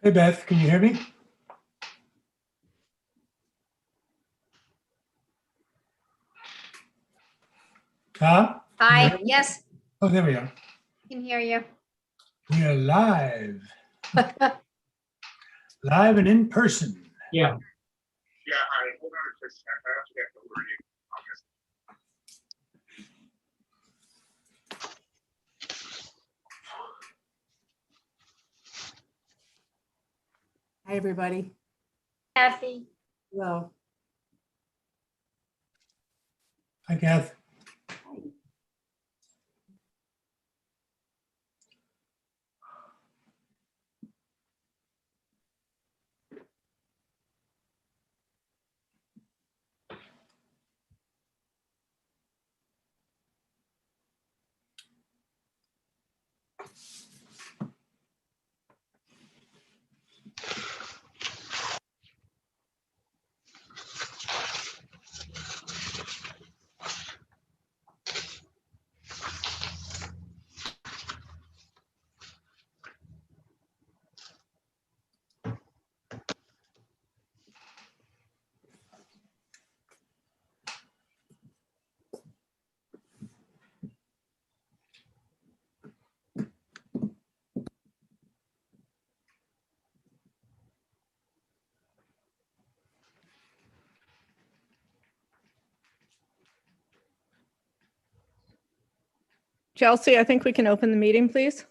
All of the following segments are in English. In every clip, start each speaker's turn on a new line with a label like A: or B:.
A: Hey Beth, can you hear me? Huh?
B: Hi, yes,
A: Oh, there we are.
B: can hear you.
A: We are live. Live and in person.
C: Yeah.
D: Yeah, all right, hold on a second. I have to get the wording on this.
E: Hi, everybody.
B: Kathy,
E: Hello.
A: Hi, Kath.
F: Chelsea, I think we can open the meeting, please.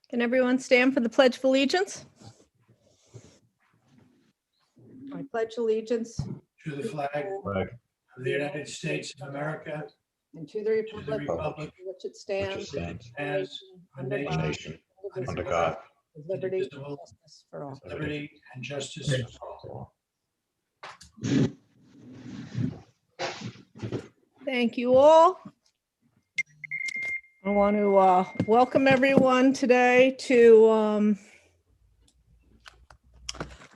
F: Can everyone stand for the Pledge of Allegiance? I pledge allegiance
A: To the flag of the United States of America,
F: and to the
A: to the
F: republic
A: republic
F: for which it stands,
A: as a
F: under God,
A: nation,
F: indivisible,
A: under God,
F: with liberty and
A: indivisible,
F: justice for all.
A: liberty and justice for all.
F: Thank you all. I want to welcome everyone today to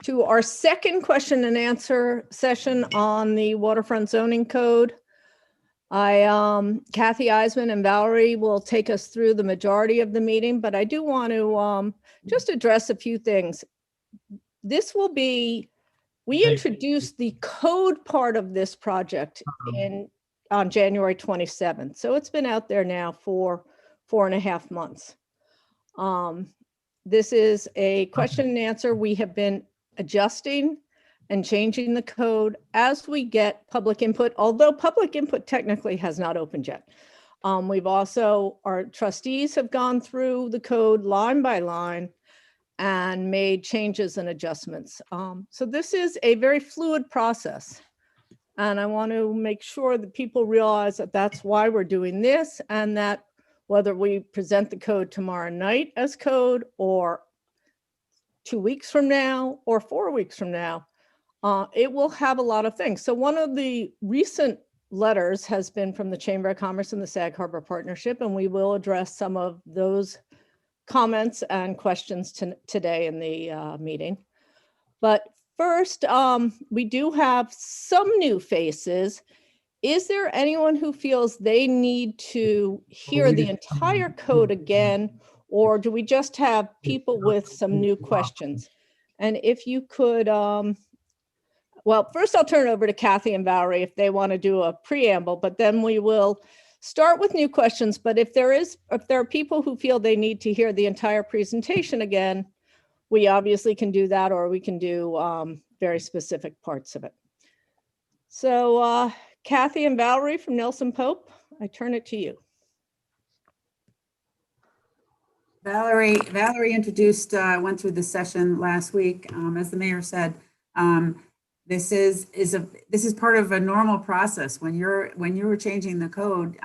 F: our second question and answer session on the Waterfront Zoning Code. Kathy Eisman and Valerie will take us through the majority of the meeting, but I do want to just address a few things. This will be, we introduced the code part of this project on January 27th. So it's been out there now for 4.5 months. This is a question and answer. We have been adjusting and changing the code as we get public input, although public input technically has not opened yet. We've also, our trustees have gone through the code line by line and made changes and adjustments. So this is a very fluid process. And I want to make sure that people realize that that's why we're doing this, and that whether we present the code tomorrow night as code, or 2 weeks from now, or 4 weeks from now, it will have a lot of things. So one of the recent letters has been from the Chamber of Commerce and the Sag Harbor Partnership, and we will address some of those comments and questions today in the meeting. But first, we do have some new faces. Is there anyone who feels they need to hear the entire code again, or do we just have people with some new questions? And if you could, well, first I'll turn it over to Kathy and Valerie if they want to do a preamble, but then we will start with new questions. But if there are people who feel they need to hear the entire presentation again, we obviously can do that, or we can do very specific parts of it. So Kathy and Valerie from Nelson Pope, I turn it to you.
E: Valerie introduced, went through the session last week. As the mayor said, this is part of a normal process. When you're changing the code,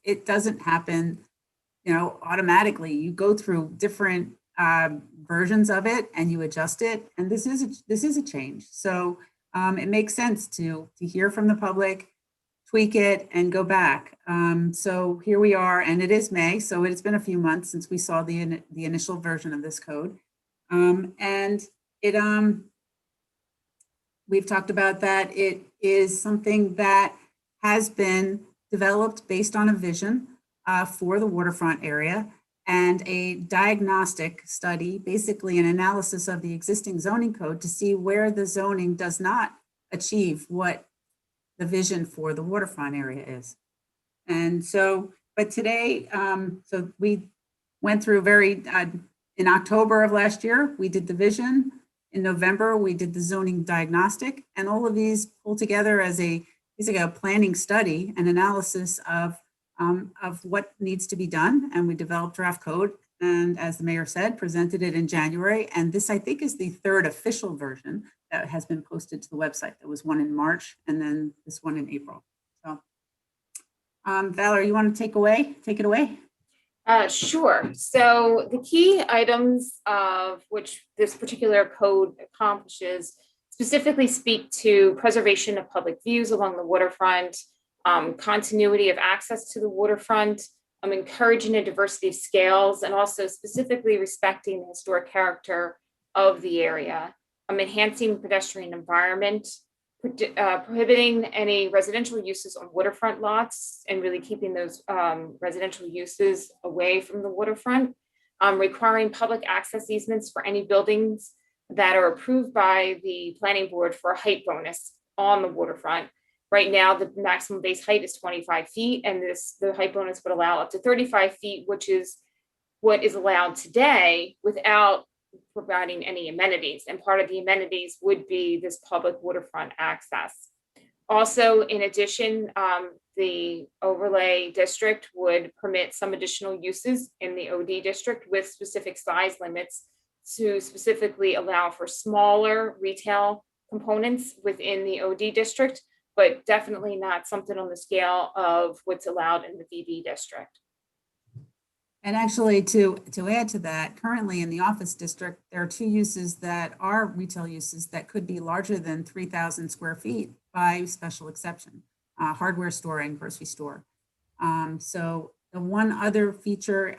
E: it doesn't happen, automatically. You go through different versions of it and you adjust it. And this is a change. So it makes sense to hear from the public, tweak it, and go back. So here we are, and it is May, so it's been a few months since we saw the initial version of this code. And we've talked about that. It is something that has been developed based on a vision for the waterfront area. and a diagnostic study, basically an analysis of the existing zoning code to see where the zoning does not achieve what the vision for the waterfront area is. And so, but today, so we went through in October of last year, we did the vision. In November, we did the zoning diagnostic, and all of these pulled together as basically a planning study and analysis of what needs to be done. And we developed draft code. And as the mayor said, presented it in January. And this, I think, is the third official version that has been posted to the website. There was one in March and then this one in April. So Valerie, you want to take it away?
C: Sure. So the key items of which this particular code accomplishes specifically speak to preservation of public views along the waterfront, continuity of access to the waterfront, encouraging a diversity of scales, and also specifically respecting the historic character of the area, enhancing pedestrian environment, prohibiting any residential uses on waterfront lots and really keeping those residential uses away from the waterfront, requiring public access easements for any buildings that are approved by the planning board for a height bonus on the waterfront. Right now, the maximum base height is 25 feet, and the height bonus would allow up to 35 feet, which is what is allowed today without providing any amenities. And part of the amenities would be this public waterfront access. Also, in addition, the overlay district would permit some additional uses in the OD district with specific size limits to specifically allow for smaller retail components within the OD district, but definitely not something on the scale of what's allowed in the VB district.
E: And actually, to add to that, currently in the office district, there are two uses that are retail uses that could be larger than 3,000 square feet by special exception, hardware store and grocery store. So the one other feature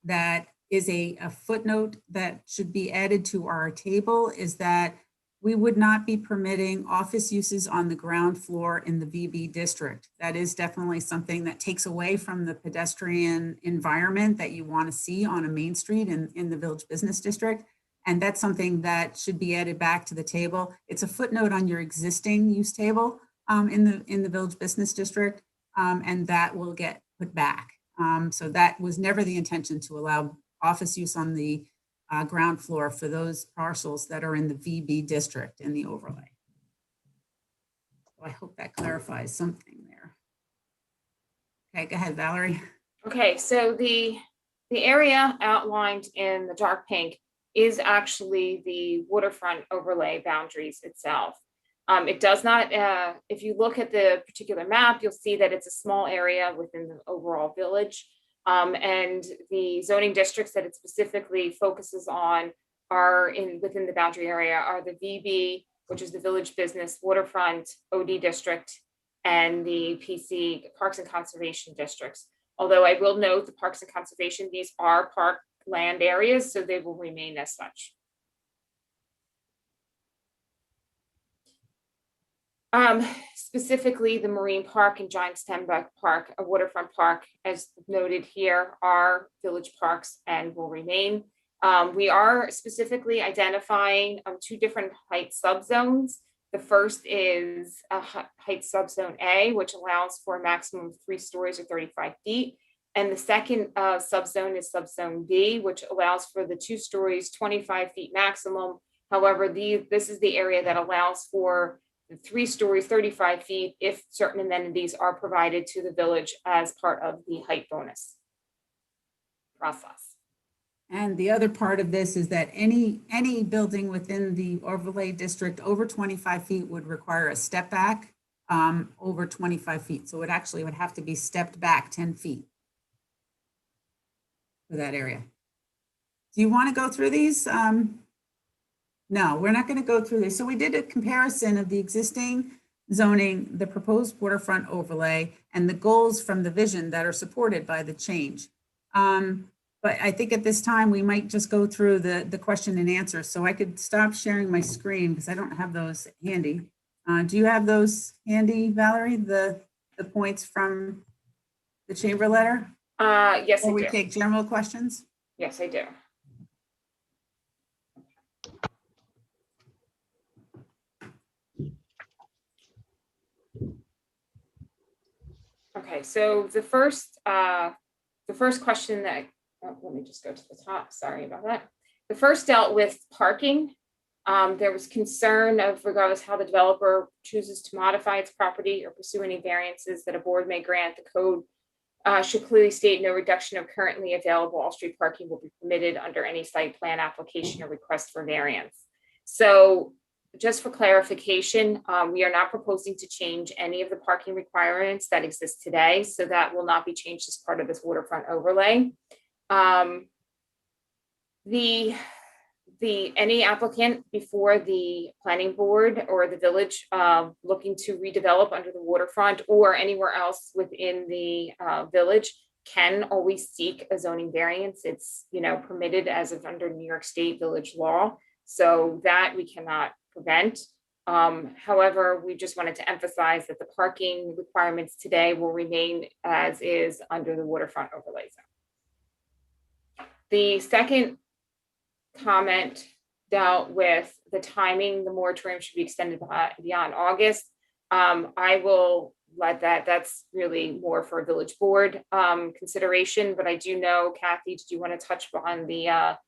E: that is a footnote that should be added to our table is that we would not be permitting office uses on the ground floor in the VB district. That is definitely something that takes away from the pedestrian environment that you want to see on a main street in the Village Business District. And that's something that should be added back to the table. It's a footnote on your existing use table in the Village Business District, and that will get put back. So that was never the intention, to allow office use on the ground floor for those parcels that are in the VB district in the overlay. So I hope that clarifies something there. Okay, go ahead, Valerie.
C: Okay, so the area outlined in the dark pink is actually the waterfront overlay boundaries itself. It does not, if you look at the particular map, you'll see that it's a small area within the overall village. And the zoning districts that it specifically focuses on are within the boundary area are the VB, which is the Village Business Waterfront OD District, and the PC Parks and Conservation Districts. Although I will note the Parks and Conservation, these are park land areas, so they will remain as such. Specifically, the Marine Park and Giant Stenbeck Park, a waterfront park, as noted here, are village parks and will remain. We are specifically identifying two different height subzones. The first is a height subzone A, which allows for a maximum of 3 stories or 35 feet. And the second subzone is subzone B, which allows for the 2 stories, 25 feet maximum. However, this is the area that allows for 3 stories, 35 feet, if certain amenities are provided to the village as part of the height bonus process.
E: And the other part of this is that any building within the overlay district over 25 feet would require a step back over 25 feet. So it actually would have to be stepped back 10 feet for that area. Do you want to go through these? No, we're not going to go through this. So we did a comparison of the existing zoning, the proposed waterfront overlay, and the goals from the vision that are supported by the change. But I think at this time, we might just go through the question and answer. So I could stop sharing my screen because I don't have those handy. Do you have those handy, Valerie, the points from the chamber letter?
C: Yes, I
E: Or we
C: do.
E: take general questions?
C: Yes, I do. Okay, so the first question that, let me just go to the top, sorry about that. The first dealt with parking. There was concern of, regardless how the developer chooses to modify its property or pursue any variances that a board may grant, the code should clearly state no reduction of currently available off-street parking will be permitted under any site plan application or request for variance. So just for clarification, we are not proposing to change any of the parking requirements that exist today. So that will not be changed as part of this waterfront overlay. Any applicant before the planning board or the village looking to redevelop under the waterfront or anywhere else within the village can always seek a zoning variance. It's, permitted as of under New York State village law. So that we cannot prevent. However, we just wanted to emphasize that the parking requirements today will remain as is under the waterfront overlay zone. The second comment dealt with the timing. The moratorium should be extended beyond August. I will let that's really more for a village board consideration, but I do know, Kathy, did you want to touch on the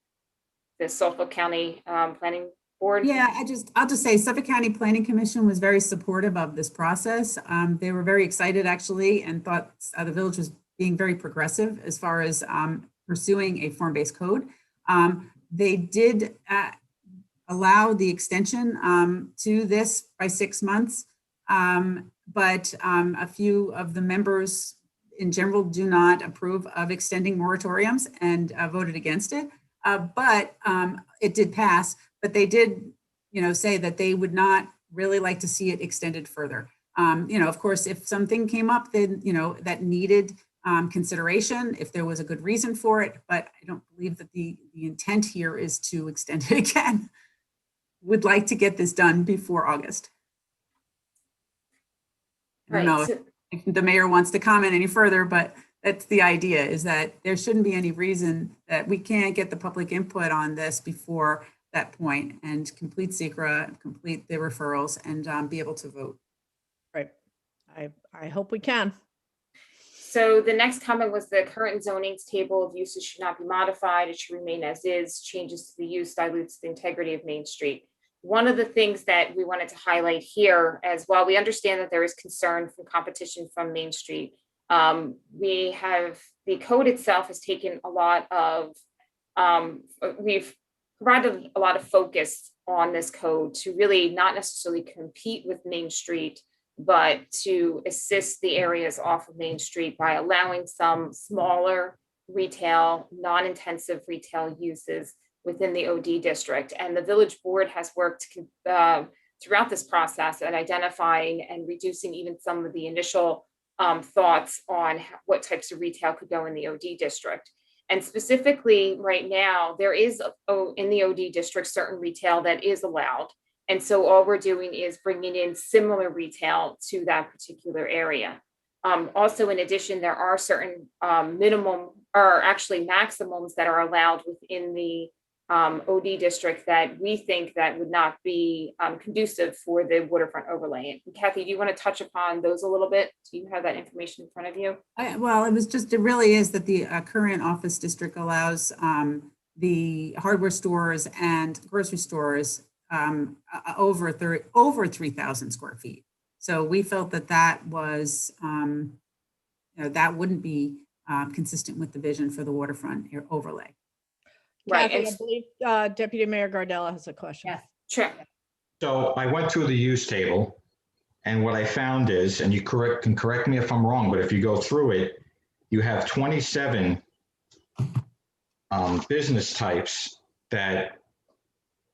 C: Suffolk County Planning Board?
E: Yeah, I'll just say Suffolk County Planning Commission was very supportive of this process. They were very excited actually and thought the village was being very progressive as far as pursuing a form-based code. They did allow the extension to this by 6 months, but a few of the members in general do not approve of extending moratoriums and voted against it. But it did pass, but they did, say that they would not really like to see it extended further. Of course, if something came up, then, that needed consideration, if there was a good reason for it, but I don't believe that the intent here is to extend it again. Would like to get this done before August. I don't know if the mayor wants to comment any further, but that's the idea, is that there shouldn't be any reason that we can't get the public input on this before that point and complete secra, complete the referrals, and be able to vote.
F: Right. I hope we can.
C: So the next comment was the current zoning's table of uses should not be modified. It should remain as is. Changes to the use dilutes the integrity of Main Street. One of the things that we wanted to highlight here, as well, we understand that there is concern from competition from Main Street. The code itself has taken a lot of, we've provided a lot of focus on this code to really not necessarily compete with Main Street, but to assist the areas off of Main Street by allowing some smaller retail, non-intensive retail uses within the OD district. And the village board has worked throughout this process at identifying and reducing even some of the initial thoughts on what types of retail could go in the OD district. And specifically right now, there is in the OD district certain retail that is allowed. And so all we're doing is bringing in similar retail to that particular area. Also, in addition, there are certain minimum or actually maximums that are allowed within the OD district that we think that would not be conducive for the waterfront overlay. And Kathy, do you want to touch upon those a little bit? Do you have that information in front of you?
E: Well, it really is that the current office district allows the hardware stores and grocery stores over 3,000 square feet. So we felt that was, that wouldn't be consistent with the vision for the waterfront overlay.
C: Right.
F: Kathy, I believe Deputy Mayor Gardella has a question.
B: Yes.
C: Sure.
A: So I went through the use table, and what I found is, and you can correct me if I'm wrong, but if you go through it, you have 27 business types that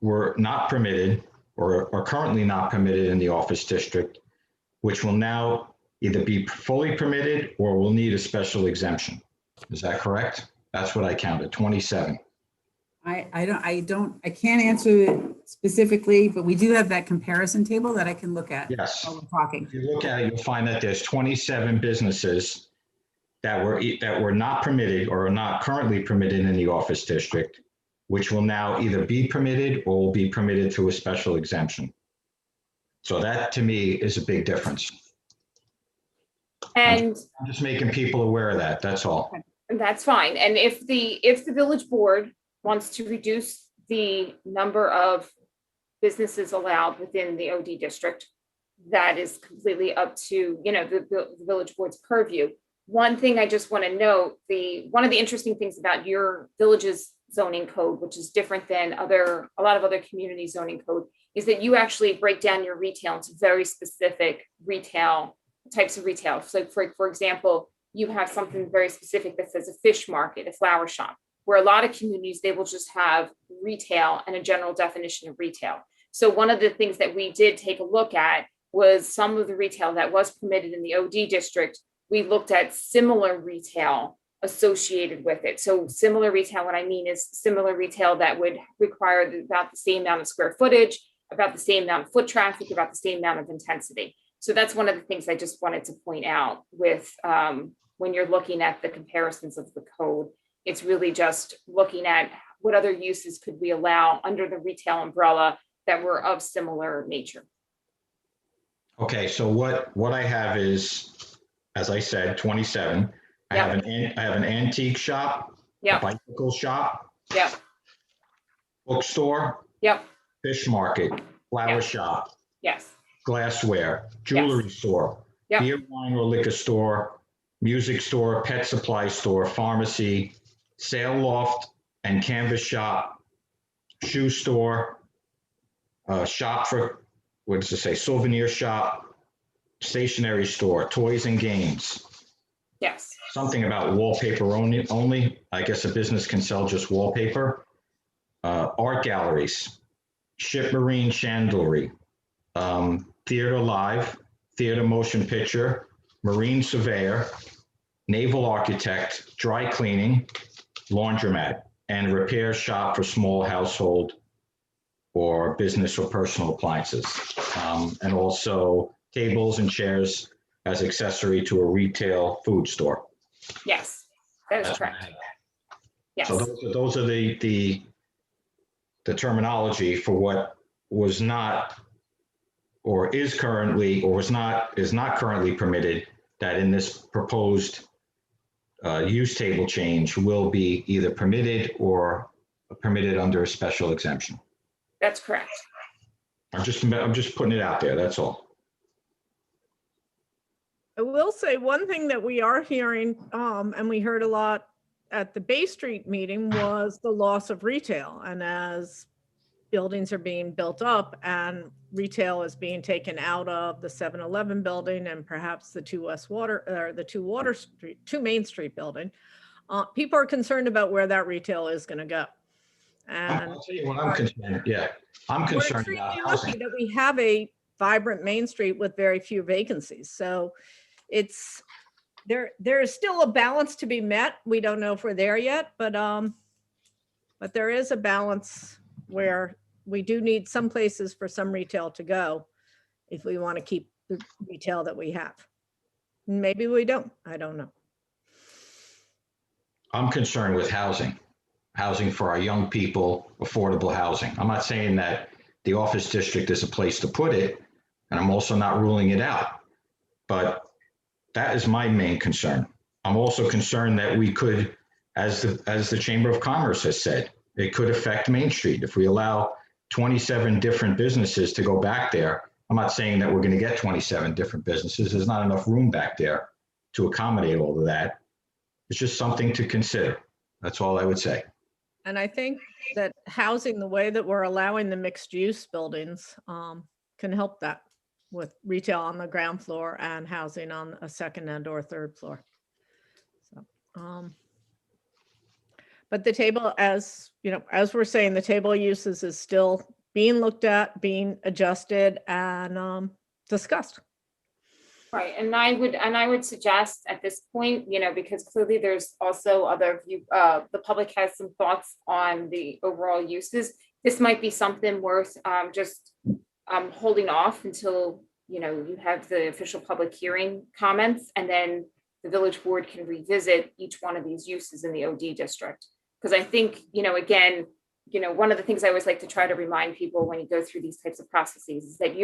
A: were not permitted or are currently not permitted in the office district, which will now either be fully permitted or will need a special exemption. Is that correct? That's what I counted, 27.
E: I can't answer it specifically, but we do have that comparison table that I can look at.
A: Yes.
E: While we're talking.
A: If you look at it, you'll find that there's 27 businesses that were not permitted or are not currently permitted in the office district, which will now either be permitted or will be permitted through a special exemption. So that to me is a big difference.
C: And
A: I'm just making people aware of that. That's all.
C: that's fine. And if the village board wants to reduce the number of businesses allowed within the OD district, that is completely up to, the village board's purview. One thing I just want to note, one of the interesting things about your village's zoning code, which is different than a lot of other community zoning code, is that you actually break down your retail into very specific retail types of retail. So for example, you have something very specific that says a fish market, a flower shop, where a lot of communities, they will just have retail and a general definition of retail. So one of the things that we did take a look at was some of the retail that was permitted in the OD district. We looked at similar retail associated with it. So similar retail, what I mean is similar retail that would require about the same amount of square footage, about the same amount of foot traffic, about the same amount of intensity. So that's one of the things I just wanted to point out with when you're looking at the comparisons of the code. It's really just looking at what other uses could we allow under the retail umbrella that were of similar nature.
A: Okay, so what I have is, as I said, 27. I
C: Yep.
A: have an antique shop, a
C: Yep,
A: bicycle shop,
C: yep,
A: bookstore,
C: yep,
A: fish market, flower
C: Yep.
A: shop,
C: yes,
A: glassware, jewelry store,
C: Yep.
A: beer, wine, or liquor store, music store, pet supply store, pharmacy, sale loft and canvas shop, shoe store, shop for, what does it say, souvenir shop, stationery store, toys and games.
C: yes,
A: Something about wallpaper only. I guess a business can sell just wallpaper. Art galleries, ship marine chandlery, theater live, theater motion picture, marine surveyor, naval architect, dry cleaning, laundromat, and repair shop for small household or business or personal appliances. And also tables and chairs as accessory to a retail food store.
C: yes, that is
A: That's
C: correct.
A: what I have.
C: Yes,
A: So those are the terminology for what was not or is currently or is not currently permitted, that in this proposed use table change will be either permitted or permitted under a special exemption.
C: that's correct.
A: I'm just putting it out there, that's all.
F: I will say one thing that we are hearing, and we heard a lot at the Bay Street meeting, was the loss of retail. And as buildings are being built up and retail is being taken out of the 7-Eleven building and perhaps the 2 Main Street building, people are concerned about where that retail is going to go. And
A: I'll tell you what I'm concerned, yeah. I'm
F: we're
A: concerned
F: extremely
A: about
F: lucky
A: housing.
F: that we have a vibrant Main Street with very few vacancies. So it's there is still a balance to be met. We don't know if we're there yet, but there is a balance where we do need some places for some retail to go if we want to keep the retail that we have. Maybe we don't. I don't know.
A: I'm concerned with housing for our young people, affordable housing. I'm not saying that the office district is a place to put it, and I'm also not ruling it out. But that is my main concern. I'm also concerned that we could, as the Chamber of Commerce has said, it could affect Main Street. If we allow 27 different businesses to go back there, I'm not saying that we're going to get 27 different businesses. There's not enough room back there to accommodate all of that. It's just something to consider. That's all I would say.
F: And I think that housing, the way that we're allowing the mixed use buildings, can help that with retail on the ground floor and housing on a second and or third floor. So, but the table, as you know, as we're saying, the table of uses is still being looked at, being adjusted and discussed.
C: Right, and I would suggest at this point, because clearly there's also other view, the public has some thoughts on the overall uses. This might be something worth just holding off until, you have the official public hearing comments, and then the village board can revisit each one of these uses in the OD district. Because I think, again, one of the things I always like to try to remind people when you go through these types of processes is that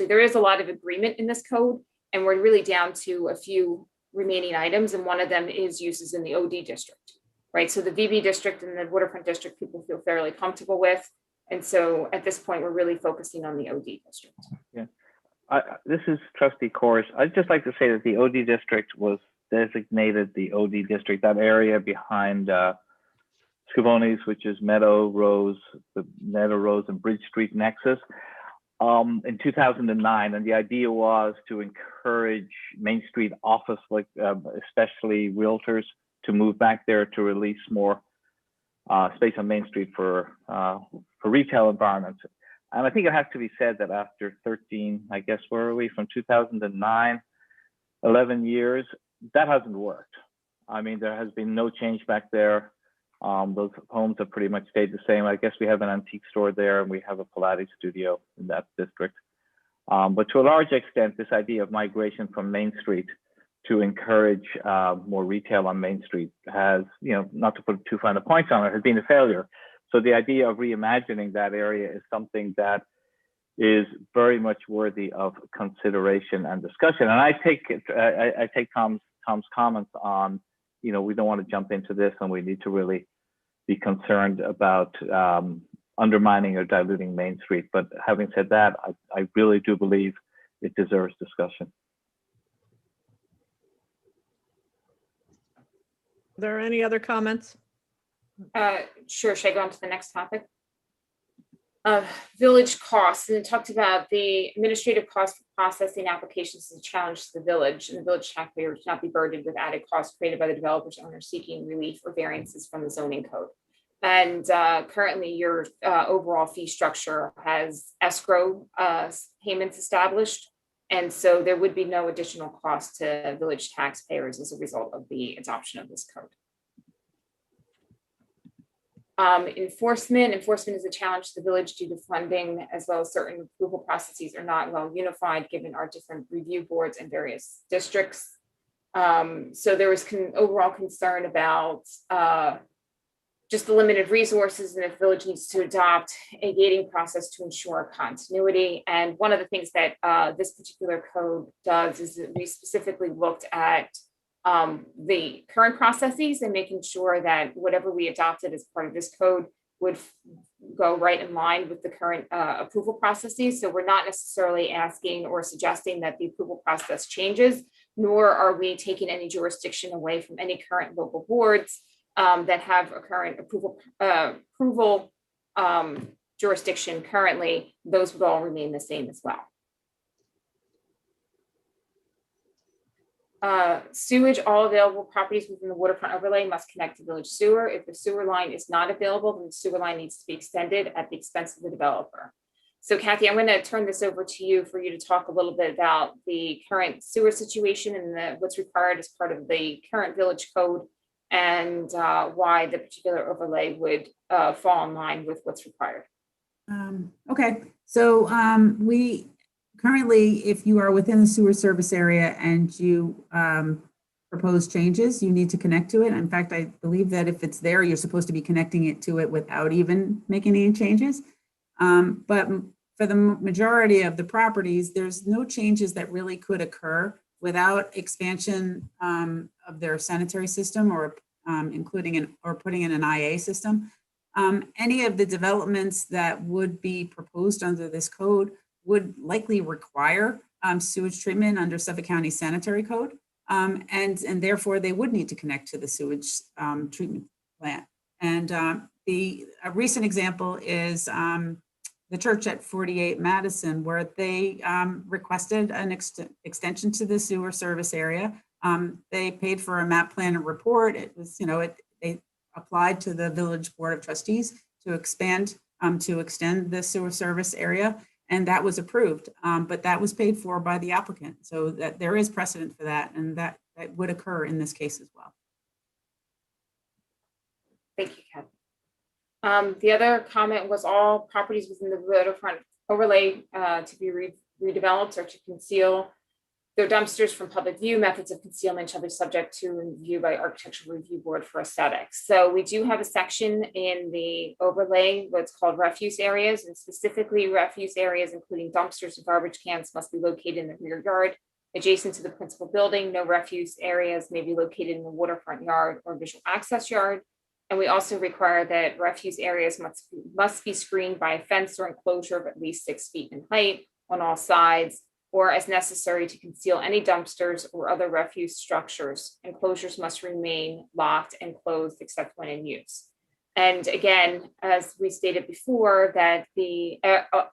C: there is a lot of agreement in this code, and we're really down to a few remaining items, and one of them is uses in the OD district, right? So the VB district and the Waterfront district, people feel fairly comfortable with. And so at this point, we're really focusing on the OD district.
G: Yeah, this is Trustee Kors. I'd just like to say that the OD district was designated the OD district, that area behind Scavoni's, which is Meadow Rose and Bridge Street nexus, in 2009. And the idea was to encourage Main Street office, especially realtors, to move back there to release more space on Main Street for retail environments. And I think it has to be said that after 13, I guess, where are we, from 2009, 11 years, that hasn't worked. I mean, there has been no change back there. Those homes have pretty much stayed the same. I guess we have an antique store there, and we have a Pilates studio in that district. But to a large extent, this idea of migration from Main Street to encourage more retail on Main Street has, not to put too fine a point on it, has been a failure. So the idea of reimagining that area is something that is very much worthy of consideration and discussion. And I take Tom's comments on, we don't want to jump into this, and we need to really be concerned about undermining or diluting Main Street. But having said that, I really do believe it deserves discussion.
F: Are there any other comments?
C: Sure, should I go on to the next topic? Village costs, and it talked about the administrative cost for processing applications as a challenge to the village, and the village taxpayer should not be burdened with added costs created by the developer's owner seeking relief or variances from the zoning code. And currently your overall fee structure has escrow payments established. And so there would be no additional cost to village taxpayers as a result of the adoption of this code. Enforcement is a challenge to the village due to funding, as well as certain approval processes are not well unified given our different review boards in various districts. So there was overall concern about just the limited resources, and the village needs to adopt a gating process to ensure continuity. And one of the things that this particular code does is that we specifically looked at the current processes and making sure that whatever we adopted as part of this code would go right in line with the current approval processes. So we're not necessarily asking or suggesting that the approval process changes, nor are we taking any jurisdiction away from any current local boards that have a current approval jurisdiction currently. Those would all remain the same as well. Sewage, all available properties within the waterfront overlay must connect to village sewer. If the sewer line is not available, then the sewer line needs to be extended at the expense of the developer. So Kathy, I'm going to turn this over to you for you to talk a little bit about the current sewer situation and what's required as part of the current village code, and why the particular overlay would fall in line with what's required.
E: Okay, so we currently, if you are within the sewer service area and you propose changes, you need to connect to it. In fact, I believe that if it's there, you're supposed to be connecting it to it without even making any changes. But for the majority of the properties, there's no changes that really could occur without expansion of their sanitary system or including or putting in an IA system. Any of the developments that would be proposed under this code would likely require sewage treatment under Suffolk County Sanitary Code. And therefore they would need to connect to the sewage treatment plant. And a recent example is the church at 48 Madison, where they requested an extension to the sewer service area. They paid for a map plan and report. It was, they applied to the village board of trustees to expand, to extend the sewer service area. And that was approved, but that was paid for by the applicant. So that there is precedent for that, and that would occur in this case as well.
C: Thank you, Kathy. The other comment was all properties within the waterfront overlay to be redeveloped or to conceal Their dumpsters from public view. Methods of concealment shall be subject to review by Architectural Review Board for aesthetics. So we do have a section in the overlay, what's called refuse areas, and specifically refuse areas, including dumpsters and garbage cans, must be located in the rear yard adjacent to the principal building. No refuse areas may be located in the waterfront yard or visual access yard. And we also require that refuse areas must be screened by a fence or enclosure of at least 6 feet in height on all sides, or as necessary to conceal any dumpsters or other refuse structures. Enclosures must remain locked and closed except when in use. And again, as we stated before, that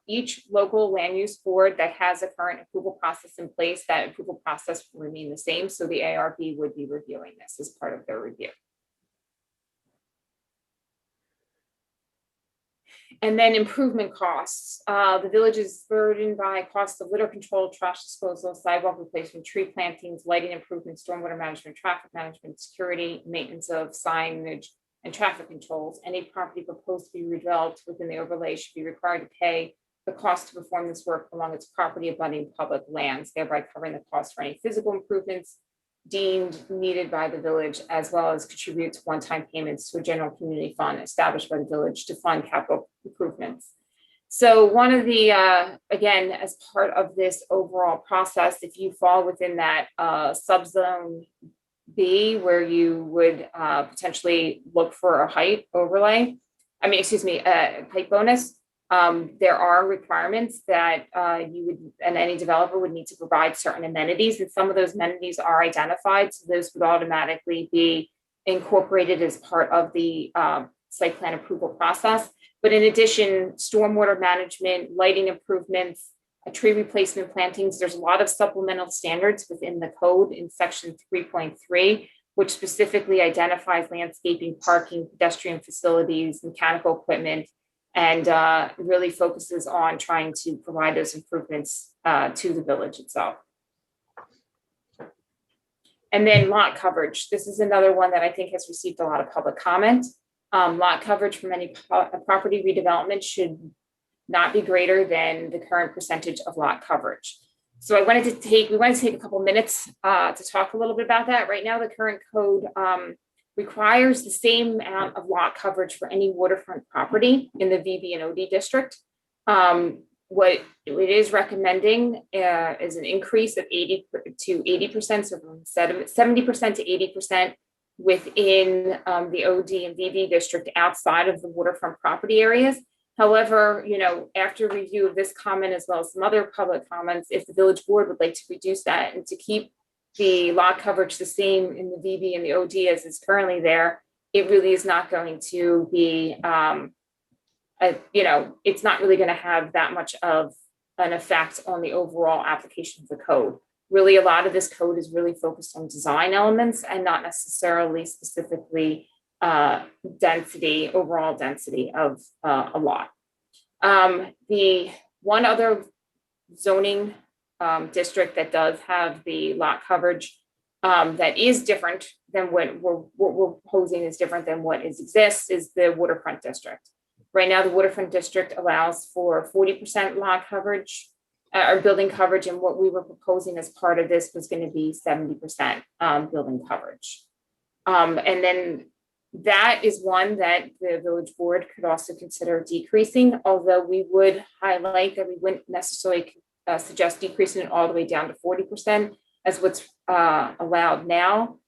C: each local land use board that has a current approval process in place, that approval process will remain the same. So the ARB would be reviewing this as part of their review. And then improvement costs. The village is burdened by costs of litter control, trash disposal, sidewalk replacement, tree plantings, lighting improvements, stormwater management, traffic management, security, maintenance of signage, and traffic controls. Any property proposed to be redeveloped within the overlay should be required to pay the cost to perform this work along its property abutting public lands, thereby covering the cost for any physical improvements deemed needed by the village, as well as contributes one-time payments to a general community fund established by the village to fund capital improvements. So one of the, again, as part of this overall process, if you fall within that subzone B, where you would potentially look for a height overlay, a height bonus, there are requirements that you would, and any developer would need to provide certain amenities, and some of those amenities are identified. So those would automatically be incorporated as part of the site plan approval process. But in addition, stormwater management, lighting improvements, tree replacement plantings, there's a lot of supplemental standards within the code in section 3.3, which specifically identifies landscaping, parking, pedestrian facilities, mechanical equipment, and really focuses on trying to provide those improvements to the village itself. And then lot coverage. This is another one that I think has received a lot of public comment. Lot coverage from any property redevelopment should not be greater than the current percentage of lot coverage. So we wanted to take a couple minutes to talk a little bit about that. Right now, the current code requires the same amount of lot coverage for any waterfront property in the VB and OD district. What it is recommending is an increase of 80 to 80%, so from 70% to 80% within the OD and VB district outside of the waterfront property areas. However, after review of this comment, as well as some other public comments, if the village board would like to reduce that and to keep the lot coverage the same in the VB and the OD as is currently there, it really is not going to be, it's not really going to have that much of an effect on the overall application of the code. Really, a lot of this code is really focused on design elements and not necessarily specifically overall density of a lot. The one other zoning district that does have the lot coverage that is different than what we're proposing is different than what exists is the Waterfront District. Right now, the Waterfront District allows for 40% lot coverage or building coverage, and what we were proposing as part of this was going to be 70% building coverage. And then that is one that the village board could also consider decreasing, although we would highlight that we wouldn't necessarily suggest decreasing it all the way down to 40% as what's allowed now,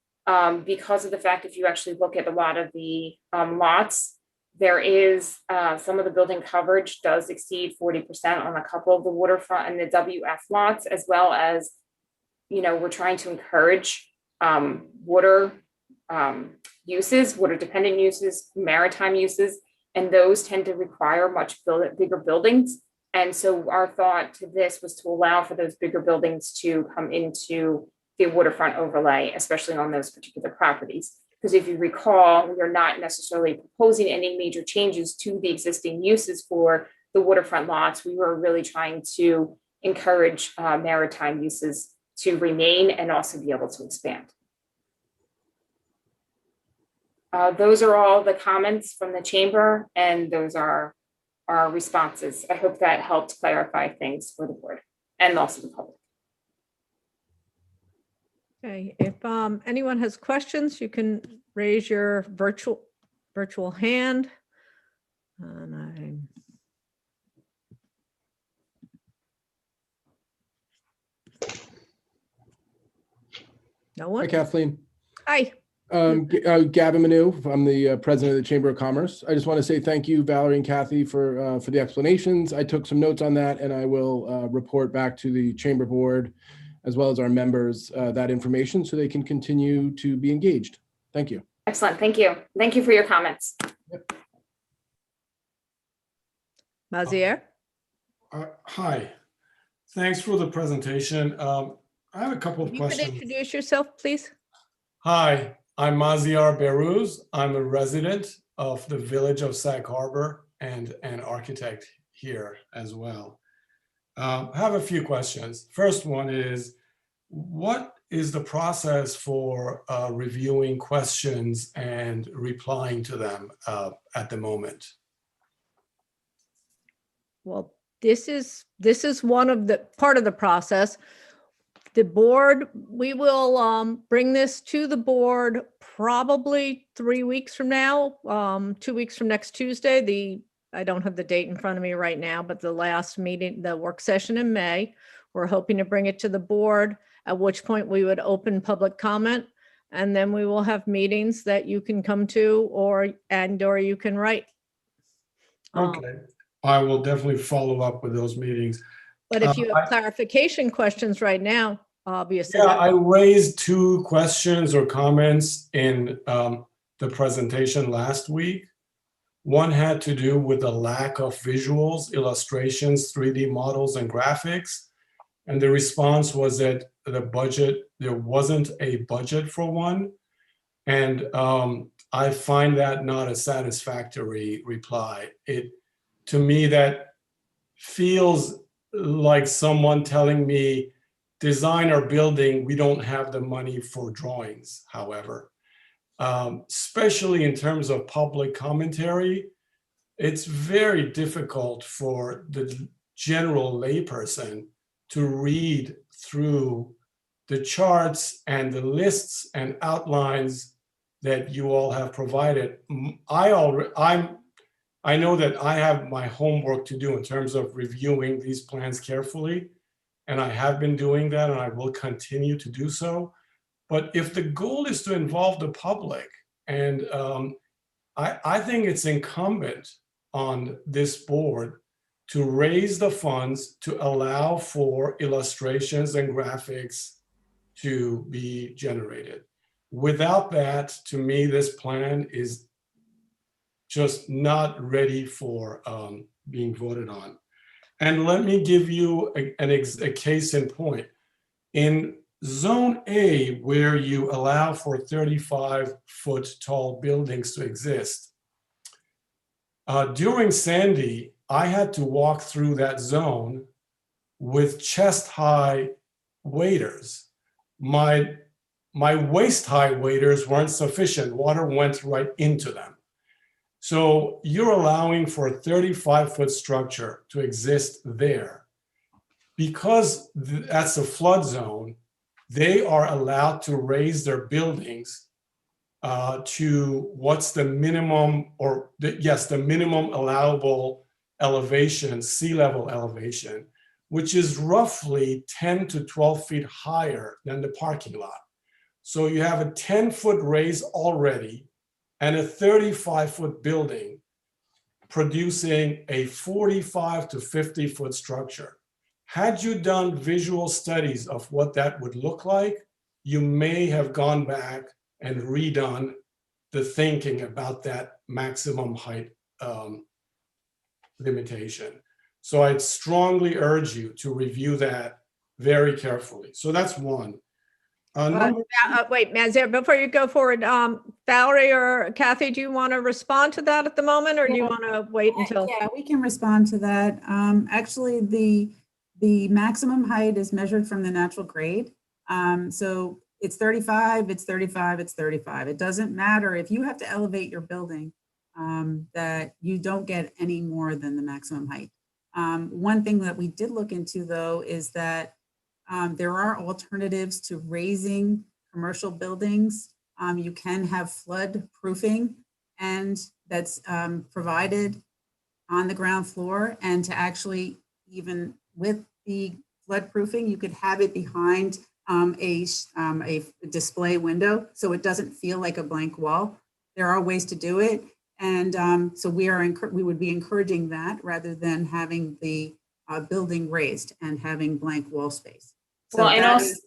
C: because of the fact if you actually look at a lot of the lots, there is some of the building coverage does exceed 40% on a couple of the waterfront and the WF lots, as well as, we're trying to encourage water uses, water dependent uses, maritime uses, and those tend to require much bigger buildings. And so our thought to this was to allow for those bigger buildings to come into the waterfront overlay, especially on those particular properties. Because if you recall, we are not necessarily proposing any major changes to the existing uses for the waterfront lots. We were really trying to encourage maritime uses to remain and also be able to expand. Those are all the comments from the chamber, and those are our responses. I hope that helped clarify things for the board and also the public.
F: Okay, if anyone has questions, you can raise your virtual hand. And no
H: Hi,
F: one?
H: Kathleen.
F: Hi.
H: Gavin Manu, I'm the president of the Chamber of Commerce. I just want to say thank you, Valerie and Kathy, for the explanations. I took some notes on that, and I will report back to the Chamber Board as well as our members that information so they can continue to be engaged. Thank you.
C: Excellent. Thank you. Thank you for your comments.
F: Mazier?
I: Hi, thanks for the presentation. I have a couple of
F: You could
I: questions.
F: introduce yourself, please.
I: Hi, I'm Maziar Beruz. I'm a resident of the village of Sag Harbor and an architect here as well. I have a few questions. First one is, what is the process for reviewing questions and replying to them at the moment?
F: Well, this is one of the part of the process. The board, we will bring this to the board probably 3 weeks from now, 2 weeks from next Tuesday. I don't have the date in front of me right now, but the last meeting, the work session in May, we're hoping to bring it to the board, at which point we would open public comment. And then we will have meetings that you can come to or you can write.
I: Okay, I will definitely follow up with those meetings.
F: But if you have clarification questions right now, obviously.
I: Yeah, I raised 2 questions or comments in the presentation last week. One had to do with the lack of visuals, illustrations, 3D models, and graphics. And the response was that there wasn't a budget for one. And I find that not a satisfactory reply. To me, that feels like someone telling me, design our building, we don't have the money for drawings, however. Especially in terms of public commentary, it's very difficult for the general layperson to read through the charts and the lists and outlines that you all have provided. I know that I have my homework to do in terms of reviewing these plans carefully, and I have been doing that, and I will continue to do so. But if the goal is to involve the public, and I think it's incumbent on this board to raise the funds to allow for illustrations and graphics to be generated. Without that, to me, this plan is just not ready for being voted on. And let me give you a case in point. In Zone A, where you allow for 35-foot tall buildings to exist, during Sandy, I had to walk through that zone with chest-high waders. My waist-high waders weren't sufficient. Water went right into them. So you're allowing for a 35-foot structure to exist there. Because that's a flood zone, they are allowed to raise their buildings to what's the minimum, the minimum allowable elevation, sea level elevation, which is roughly 10 to 12 feet higher than the parking lot. So you have a 10-foot raise already and a 35-foot building producing a 45 to 50-foot structure. Had you done visual studies of what that would look like, you may have gone back and redone the thinking about that maximum height limitation. So I'd strongly urge you to review that very carefully. So that's one.
F: Wait, Mazier, before you go forward, Valerie or Kathy, do you want to respond to that at the moment, or do you want to wait until?
E: Yeah, we can respond to that. Actually, the maximum height is measured from the natural grade. So it's 35, it's 35, it's 35. It doesn't matter if you have to elevate your building, that you don't get any more than the maximum height. One thing that we did look into, though, is that there are alternatives to raising commercial buildings, you can have flood proofing, and that's provided on the ground floor. And to actually, even with the flood proofing, you could have it behind a display window, so it doesn't feel like a blank wall. There are ways to do it. And so we would be encouraging that rather than having the building raised and having blank wall space. So
C: Well, and
E: that
C: also,
E: is-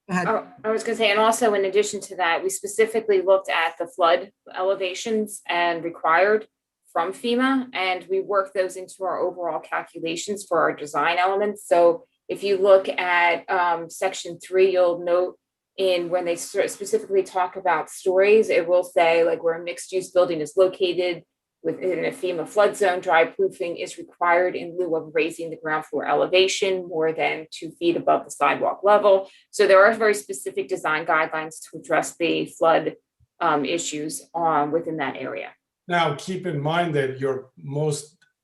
E: go ahead.
C: I was going to say, and also in addition to that, we specifically looked at the flood elevations and required from FEMA, and we worked those into our overall calculations for our design elements. So if you look at section 3, you'll note in when they specifically talk about stories, it will say like where a mixed use building is located within a FEMA flood zone, dry proofing is required in lieu of raising the ground floor elevation more than 2 feet above the sidewalk level. So there are very specific design guidelines to address the flood issues within that area.
I: Now, keep in mind that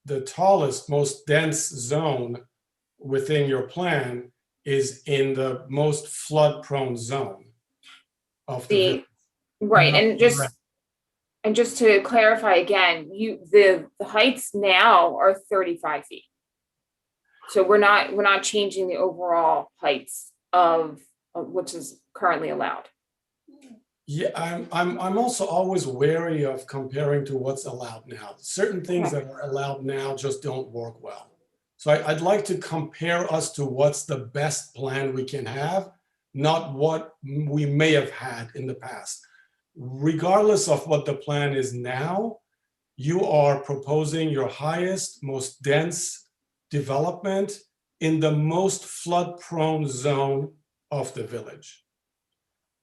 I: the tallest, most dense zone within your plan is in the most flood prone zone of the village.
C: Right,
I: Not
C: and just to clarify again, the heights now are 35 feet. So we're not changing the overall heights of which is currently allowed.
I: Yeah, I'm also always wary of comparing to what's allowed now. Certain things that are allowed now just don't work well. So I'd like to compare us to what's the best plan we can have, not what we may have had in the past. Regardless of what the plan is now, you are proposing your highest, most dense development in the most flood-prone zone of the village.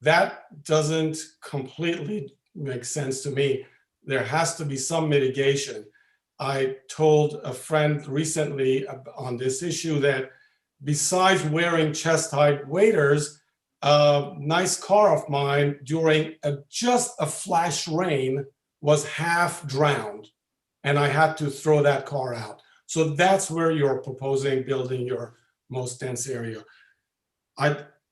I: That doesn't completely make sense to me. There has to be some mitigation. I told a friend recently on this issue that besides wearing chest-high waders, a nice car of mine during just a flash rain was half drowned, and I had to throw that car out. So that's where you're proposing building your most dense area.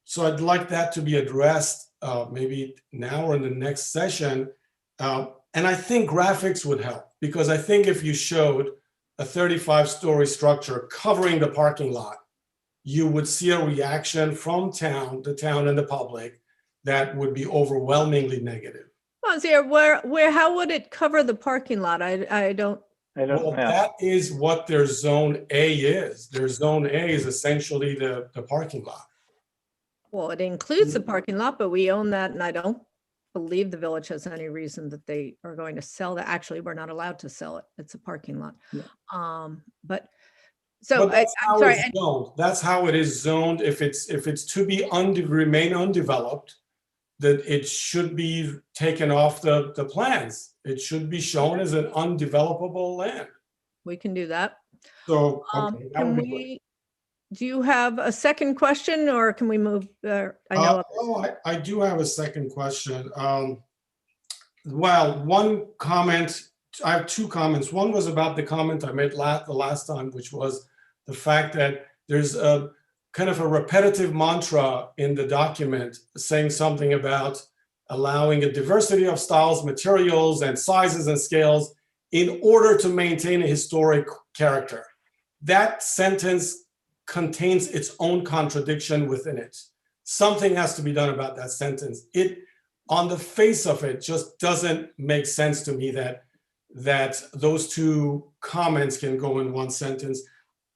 I: So I'd like that to be addressed maybe now or in the next session. And I think graphics would help, because I think if you showed a 35-story structure covering the parking lot, you would see a reaction from the town and the public that would be overwhelmingly negative.
F: Where, how would it cover the parking lot? I don't.
I: Well, that is what their zone A is. Their zone A is essentially the parking lot.
F: Well, it includes the parking lot, but we own that, and I don't believe the village has any reason that they are going to sell that. Actually, we're not allowed to sell it. It's a parking lot.
H: Yeah.
F: But so
I: But that's
F: I'm sorry.
I: That's how it is zoned. If it's to be remain undeveloped, that it should be taken off the plans. It should be shown as an undevelopable land.
F: We can do that.
I: So okay, that would
F: Can
I: be great.
F: we? Do you have a second question, or can we move? I know.
I: I do have a second question. Well, one comment, I have 2 comments. One was about the comment I made the last time, which was the fact that there's a kind of a repetitive mantra in the document saying something about allowing a diversity of styles, materials, and sizes and scales in order to maintain a historic character. That sentence contains its own contradiction within it. Something has to be done about that sentence. It, on the face of it, just doesn't make sense to me that those 2 comments can go in one sentence.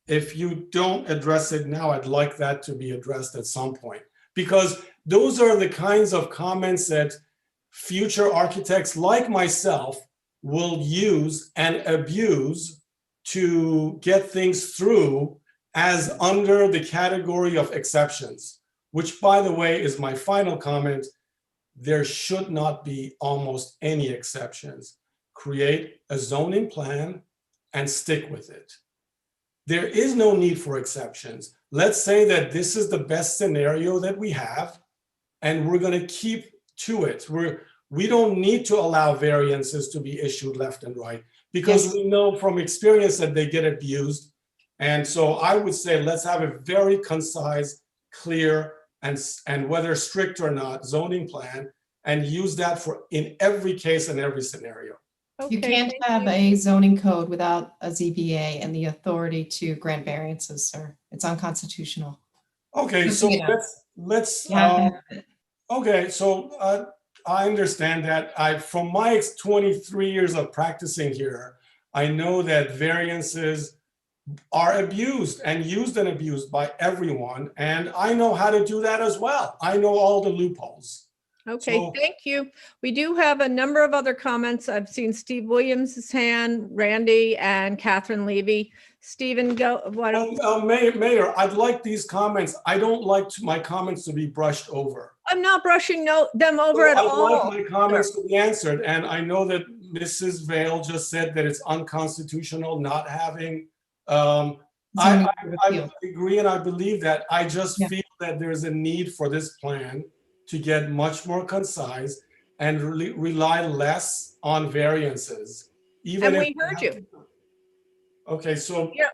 I: If you don't address it now, I'd like that to be addressed at some point, because those are the kinds of comments that future architects like myself will use and abuse to get things through as under the category of exceptions, which, by the way, is my final comment. There should not be almost any exceptions. Create a zoning plan and stick with it. There is no need for exceptions. Let's say that this is the best scenario that we have, and we're going to keep to it. We don't need to allow variances to be issued left and right, because we know from experience that they get abused. And so I would say let's have a very concise, clear and whether strict or not zoning plan, and use that for in every case and every scenario.
J: You
F: Okay,
J: can't
F: thank
J: have
F: you.
J: a zoning code without a ZBA and the authority to grant variances, sir. It's unconstitutional.
I: Okay,
J: Just
I: so
J: so you know.
I: let's
J: You have to have it.
I: okay, so I understand that. From my 23 years of practicing here, I know that variances are abused and used and abused by everyone, and I know how to do that as well. I know all the loopholes.
F: Okay,
I: So-
F: thank you. We do have a number of other comments. I've seen Steve Williams' hand, Randy, and Catherine Levy. Stephen, go. Why don't
I: Mayor, I'd like these comments. I don't like my comments to be brushed over.
F: I'm not brushing them over at
I: I'd
F: all.
I: like my comments to be answered, and I know that Mrs. Vale just said that it's unconstitutional not having. I agree, and I believe that. I just feel that there's a need for this plan to get much more concise and really rely less on variances. Even
F: And
I: if
F: we heard you.
I: Okay, so
F: Yeah,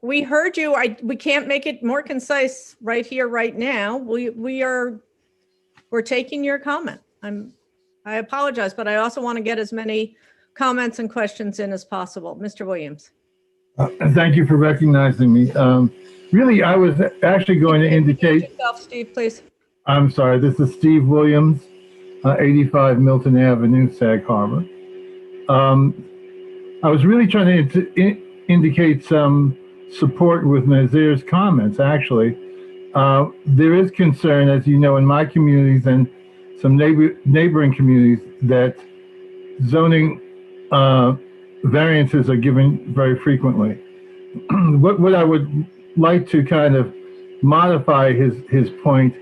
F: we heard you. We can't make it more concise right here, right now. We're taking your comment. I apologize, but I also want to get as many comments and questions in as possible. Mr. Williams.
K: Thank you for recognizing me. Really, I was actually going to indicate.
F: Yourself, Steve, please.
K: I'm sorry, this is Steve Williams, 85 Milton Avenue, Sag Harbor. I was really trying to indicate some support with Nazir's comments, actually. There is concern, as you know, in my communities and some neighboring communities that zoning variances are given very frequently. What I would like to kind of modify his point,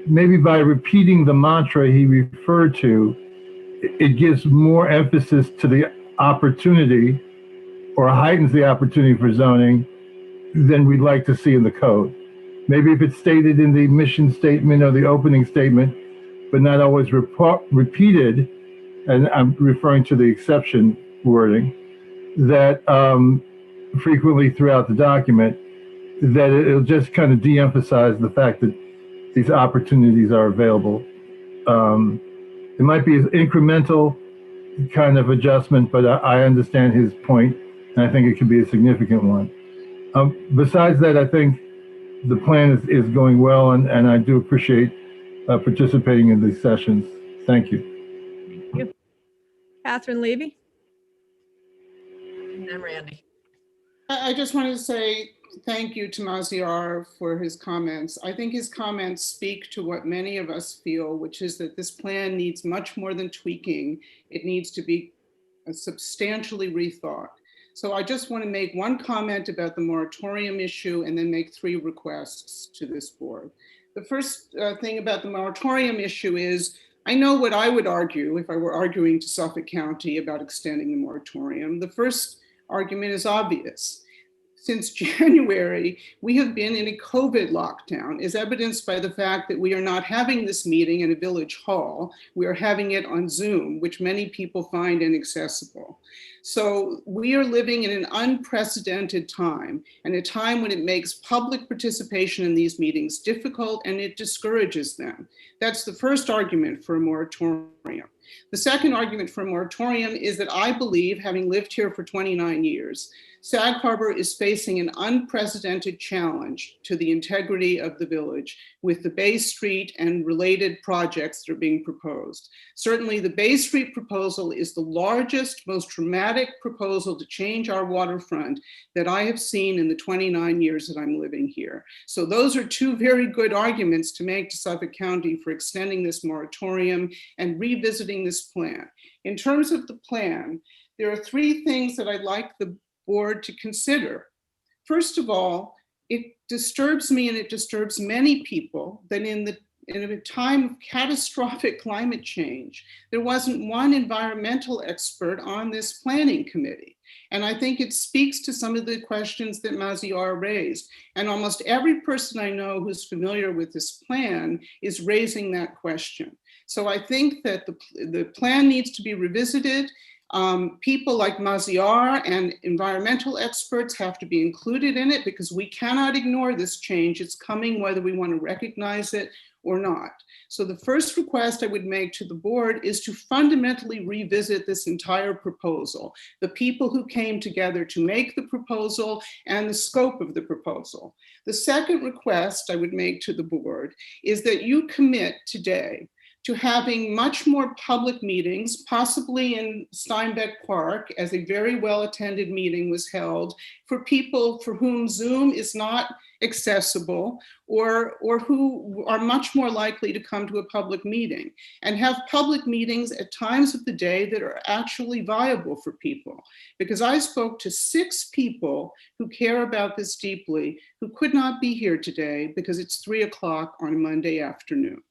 K: maybe by repeating the mantra he referred to, it gives more emphasis to the opportunity or heightens the opportunity for zoning than we'd like to see in the code. Maybe if it's stated in the mission statement or the opening statement, but not always repeated, and I'm referring to the exception wording, that frequently throughout the document, that it'll just kind of de-emphasize the fact that these opportunities are available. It might be an incremental kind of adjustment, but I understand his point, and I think it could be a significant one. Besides that, I think the plan is going well, and I do appreciate participating in these sessions. Thank you.
F: Thank you. Catherine Levy. And then Randy.
L: I just wanted to say thank you to Maziar for his comments. I think his comments speak to what many of us feel, which is that this plan needs much more than tweaking. It needs to be substantially rethought. So I just want to make one comment about the moratorium issue and then make 3 requests to this board. The first thing about the moratorium issue is, I know what I would argue if I were arguing to Suffolk County about extending the moratorium. The first argument is obvious. Since January, we have been in a COVID lockdown, as evidenced by the fact that we are not having this meeting in a village hall. We are having it on Zoom, which many people find inaccessible. So we are living in an unprecedented time, and a time when it makes public participation in these meetings difficult and it discourages them. That's the first argument for a moratorium. The second argument for a moratorium is that I believe, having lived here for 29 years, Sag Harbor is facing an unprecedented challenge to the integrity of the village with the Bay Street and related projects that are being proposed. Certainly the Bay Street proposal is the largest, most dramatic proposal to change our waterfront that I have seen in the 29 years that I'm living here. So those are 2 very good arguments to make to Suffolk County for extending this moratorium and revisiting this plan. In terms of the plan, there are 3 things that I'd like the board to consider. First of all, it disturbs me and it disturbs many people that in a time of catastrophic climate change, there wasn't one environmental expert on this planning committee. And I think it speaks to some of the questions that Maziar raised. And almost every person I know who's familiar with this plan is raising that question. So I think that the plan needs to be revisited. People like Maziar and environmental experts have to be included in it because we cannot ignore this change. It's coming whether we want to recognize it or not. So the first request I would make to the board is to fundamentally revisit this entire proposal, the people who came together to make the proposal and the scope of the proposal. The second request I would make to the board is that you commit today to having much more public meetings, possibly in Steinbeck Park, as a very well-attended meeting was held for people for whom Zoom is not accessible or who are much more likely to come to a public meeting, and have public meetings at times of the day that are actually viable for people. Because I spoke to 6 people who care about this deeply, who could not be here today because it's 3 o'clock on a Monday afternoon.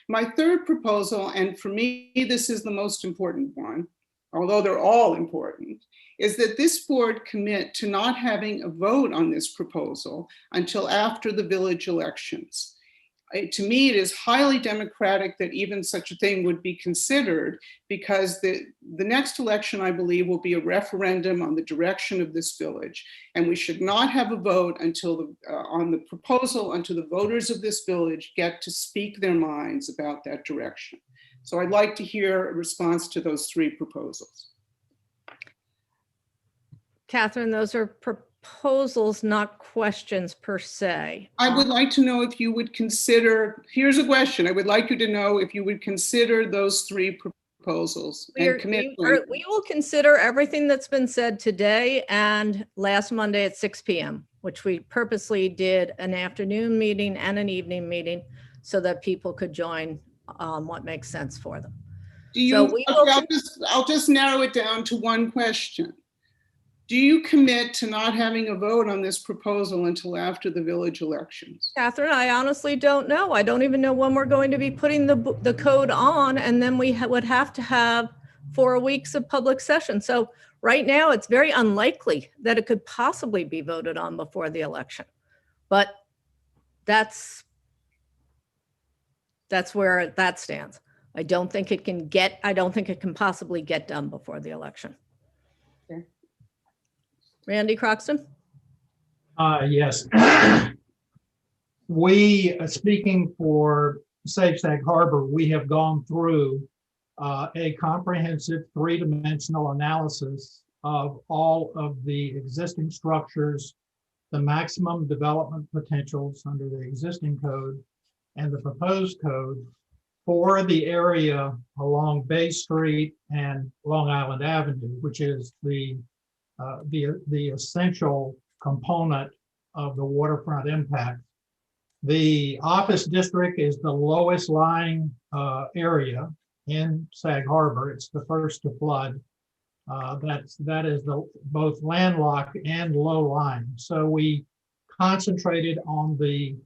L: My third proposal, and for me, this is the most important one, although they're all important, is that this board commit to not having a vote on this proposal until after the village elections. To me, it is highly democratic that even such a thing would be considered, because the next election, I believe, will be a referendum on the direction of this village. And we should not have a vote until on the proposal until the voters of this village get to speak their minds about that direction. So I'd like to hear a response to those 3 proposals.
F: Catherine, those are proposals, not questions per se.
L: I would like to know if you would consider, here's a question. I would like you to know if you would consider those 3 proposals and commit.
F: We will consider everything that's been said today and last Monday at 6 p.m., which we purposely did an afternoon meeting and an evening meeting so that people could join what makes sense for them.
L: Do you, I'll just narrow it down to one question. Do you commit to not having a vote on this proposal until after the village elections?
F: Catherine, I honestly don't know. I don't even know when we're going to be putting the code on, and then we would have to have 4 weeks of public session. So right now, it's very unlikely that it could possibly be voted on before the election. But that's where that stands. I don't think it can possibly get done before the election.
L: Okay.
F: Randy Croxton?
M: Yes. We, speaking for Safe Sag Harbor, we have gone through a comprehensive 3-dimensional analysis of all of the existing structures, the maximum development potentials under the existing code and the proposed code for the area along Bay Street and Long Island Avenue, which is the essential component of the waterfront impact. The office district is the lowest lying area in Sag Harbor. It's the first to flood. That is both landlocked and low lying. So we concentrated on the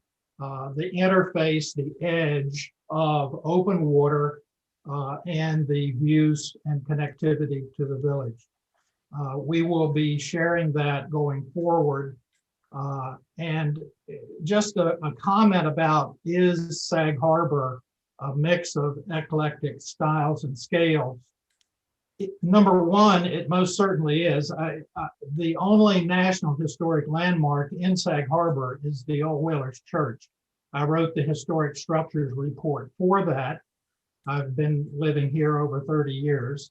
M: interface, the edge of open water and the views and connectivity to the village. We will be sharing that going forward. And just a comment about, is Sag Harbor a mix of eclectic styles and scales? Number one, it most certainly is. The only National Historic Landmark in Sag Harbor is the Old Whalers Church. I wrote the Historic Structures Report for that. I've been living here over 30 years.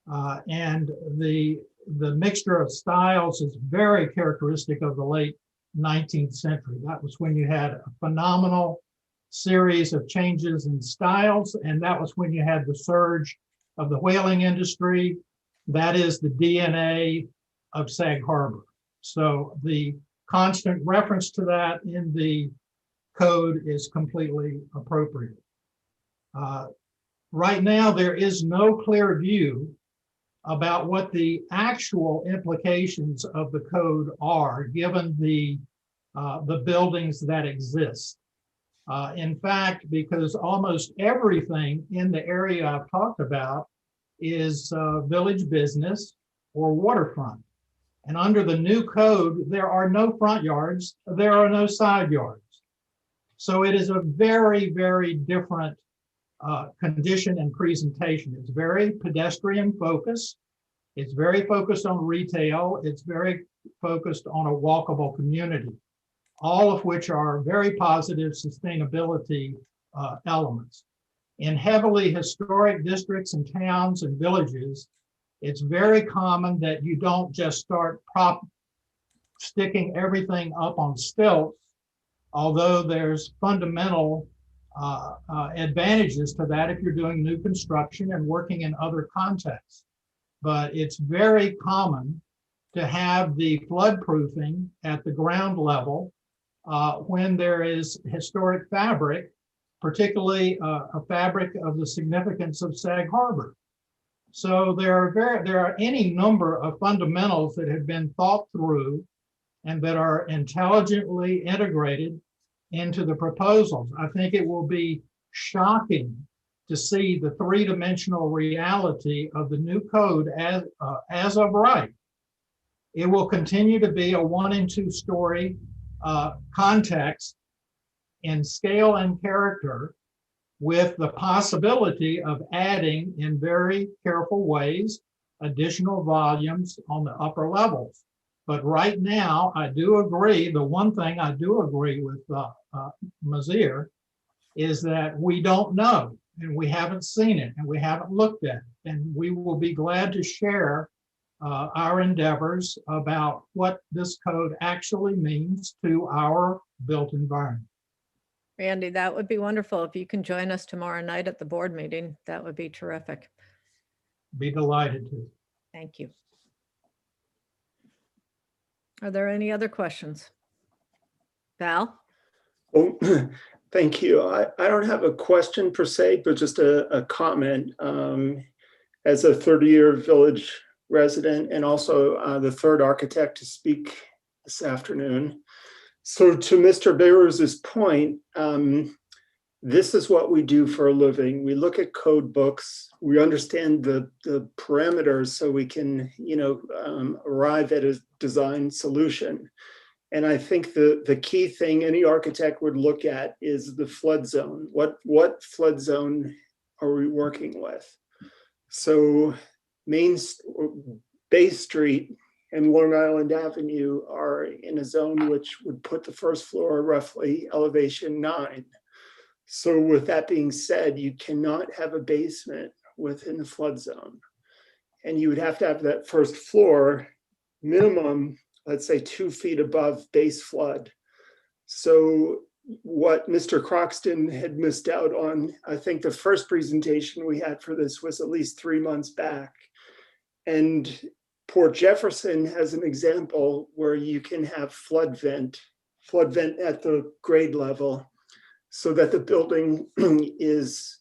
M: And the mixture of styles is very characteristic of the late 19th century. That was when you had a phenomenal series of changes in styles, and that was when you had the surge of the whaling industry. That is the DNA of Sag Harbor. So the constant reference to that in the code is completely appropriate. Right now, there is no clear view about what the actual implications of the code are, given the buildings that exist. In fact, because almost everything in the area I've talked about is village business or waterfront. And under the new code, there are no front yards, there are no side yards. So it is a very, very different condition and presentation. It's very pedestrian focused. It's very focused on retail. It's very focused on a walkable community, all of which are very positive sustainability elements. In heavily historic districts and towns and villages, it's very common that you don't just start sticking everything up on stilts, although there's fundamental advantages to that if you're doing new construction and working in other contexts. But it's very common to have the flood proofing at the ground level when there is historic fabric, particularly a fabric of the significance of Sag Harbor. So there are any number of fundamentals that have been thought through and that are intelligently integrated into the proposals. I think it will be shocking to see the three-dimensional reality of the new code as of right. It will continue to be a 1 and 2 story context in scale and character, with the possibility of adding in very careful ways additional volumes on the upper levels. But right now, I do agree, the one thing I do agree with Mazir is that we don't know, and we haven't seen it, and we haven't looked at it. And we will be glad to share our endeavors about what this code actually means to our built environment.
F: Randy, that would be wonderful. If you can join us tomorrow night at the board meeting, that would be terrific.
M: Be delighted to.
F: Thank you. Are there any other questions? Val?
N: Oh, thank you. I don't have a question per se, but just a comment. As a 30-year village resident and also the third architect to speak this afternoon. So to Mr. Behrus's point, this is what we do for a living. We look at code books, we understand the parameters so we can, arrive at a design solution. And I think the key thing any architect would look at is the flood zone. What flood zone are we working with? So Bay Street and Long Island Avenue are in a zone which would put the first floor roughly elevation 9. So with that being said, you cannot have a basement within the flood zone. And you would have to have that first floor minimum, let's say 2 feet above base flood. So what Mr. Croxton had missed out on, I think the first presentation we had for this was at least 3 months back. And Port Jefferson has an example where you can have flood vent at the grade level so that the building is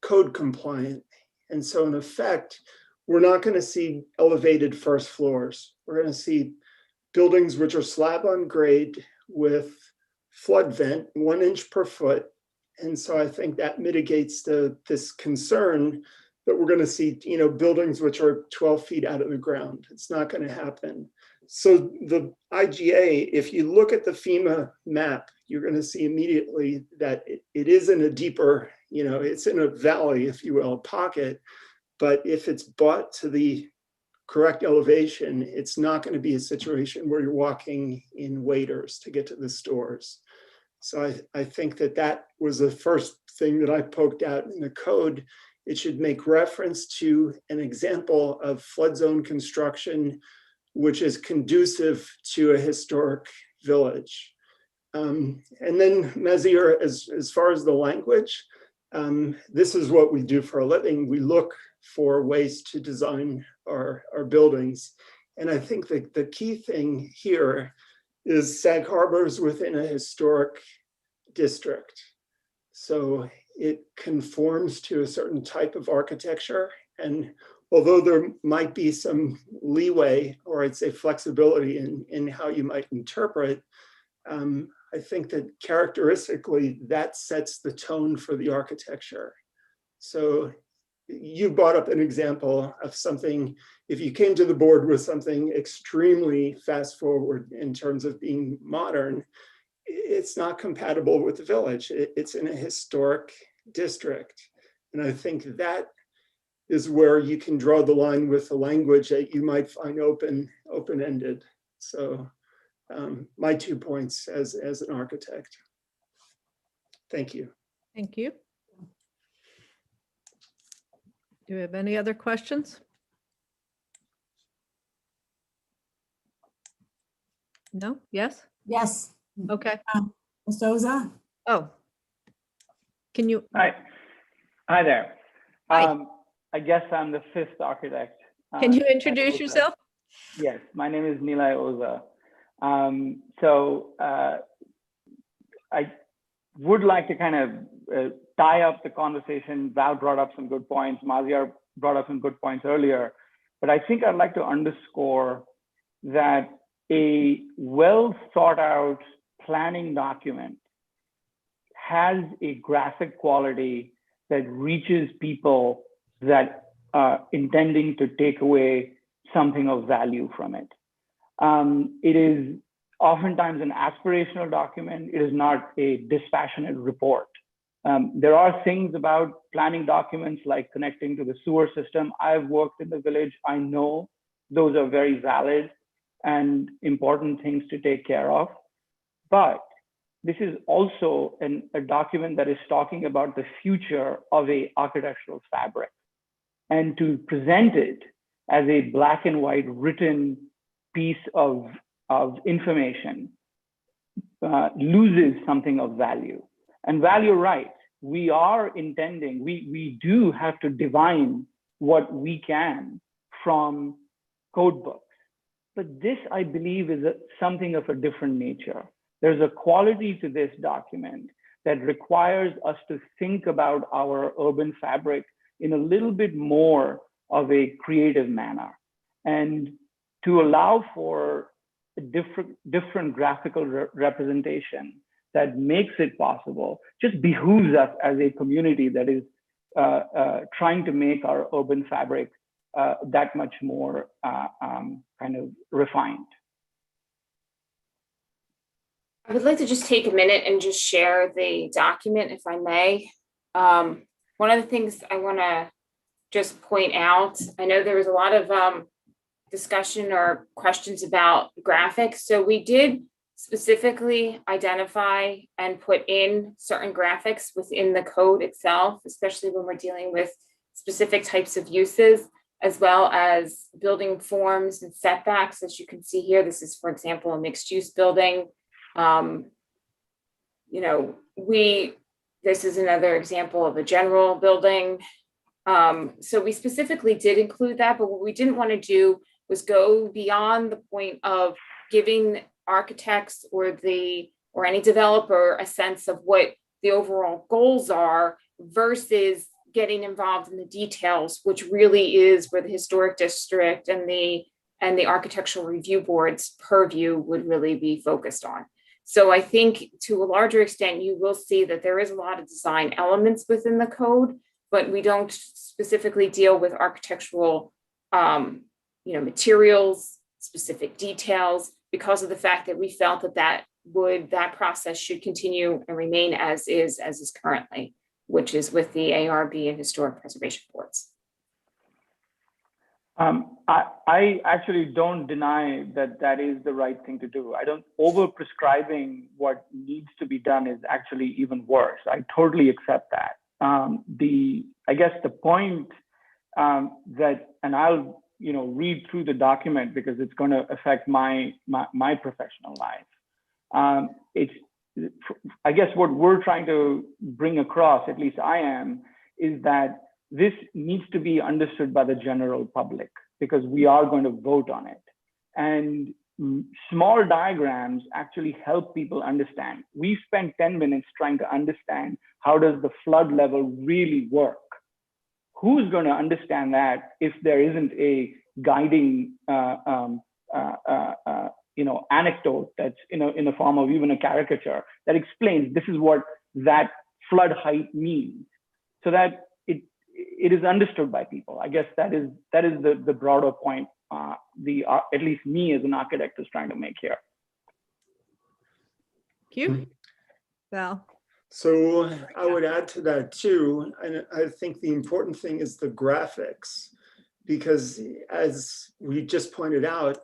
N: code compliant. And so in effect, we're not going to see elevated first floors. We're going to see buildings which are slab on grade with flood vent 1 inch per foot. And so I think that mitigates this concern that we're going to see, buildings which are 12 feet out of the ground. It's not going to happen. So the IGA, if you look at the FEMA map, you're going to see immediately that it is in a deeper, it's in a valley, if you will, a pocket. But if it's brought to the correct elevation, it's not going to be a situation where you're walking in waders to get to the stores. So I think that was the first thing that I poked out in the code. It should make reference to an example of flood zone construction, which is conducive to a historic village. And then Mazir, as far as the language, this is what we do for a living. We look for ways to design our buildings. And I think that the key thing here is Sag Harbor is within a historic district. So it conforms to a certain type of architecture. And although there might be some leeway, or I'd say flexibility in how you might interpret, I think that characteristically that sets the tone for the architecture. So you brought up an example of something, if you came to the board with something extremely fast forward in terms of being modern, it's not compatible with the village. It's in a historic district. And I think that is where you can draw the line with the language that you might find open-ended. So my 2 points as an architect. Thank you.
F: Thank you. Do we have any other questions? No? Yes?
E: Yes.
F: Okay.
E: Ms. Oza?
F: Oh. Can you?
O: Hi there.
F: Hi.
O: I guess I'm the 5th architect.
F: Can you introduce yourself?
O: Yes, my name is Nilay Oza. I would like to kind of tie up the conversation. Val brought up some good points. Maziar brought up some good points earlier. But I think I'd like to underscore that a well thought out planning document has a graphic quality that reaches people that are intending to take away something of value from it. It is oftentimes an aspirational document. It is not a dispassionate report. There are things about planning documents like connecting to the sewer system. I've worked in the village. I know those are very valid and important things to take care of. But this is also a document that is talking about the future of an architectural fabric. And to present it as a black and white written piece of information loses something of value. And Val, you're right. We are intending, we do have to divine what we can from code books. But this, I believe, is something of a different nature. There's a quality to this document that requires us to think about our urban fabric in a little bit more of a creative manner, and to allow for a different graphical representation that makes it possible just behooves us as a community that is trying to make our urban fabric that much more kind of refined.
C: I would like to just take a minute and just share the document, if I may. One of the things I want to just point out, I know there was a lot of discussion or questions about graphics. So we did specifically identify and put in certain graphics within the code itself, especially when we're dealing with specific types of uses, as well as building forms and setbacks. As you can see here, this is, for example, a mixed use building. This is another example of a general building. So we specifically did include that, but what we didn't want to do was go beyond the point of giving architects or any developer a sense of what the overall goals are versus getting involved in the details, which really is where the historic district and the architectural review board's purview would really be focused on. So I think to a larger extent, you will see that there is a lot of design elements within the code, but we don't specifically deal with architectural materials, specific details, because of the fact that we felt that process should continue and remain as is currently, which is with the ARB and historic preservation boards.
O: I actually don't deny that is the right thing to do. I don't, over-prescribing what needs to be done is actually even worse. I totally accept that. I guess the point that, and I'll read through the document because it's going to affect my professional life. I guess what we're trying to bring across, at least I am, is that this needs to be understood by the general public because we are going to vote on it. And small diagrams actually help people understand. We spent 10 minutes trying to understand how does the flood level really work? Who's going to understand that if there isn't a guiding anecdote that's in the form of even a caricature that explains this is what that flood height means, so that it is understood by people. I guess that is the broader point at least me as an architect is trying to make here.
F: Thank you. Val.
N: So I would add to that too, and I think the important thing is the graphics, because as we just pointed out,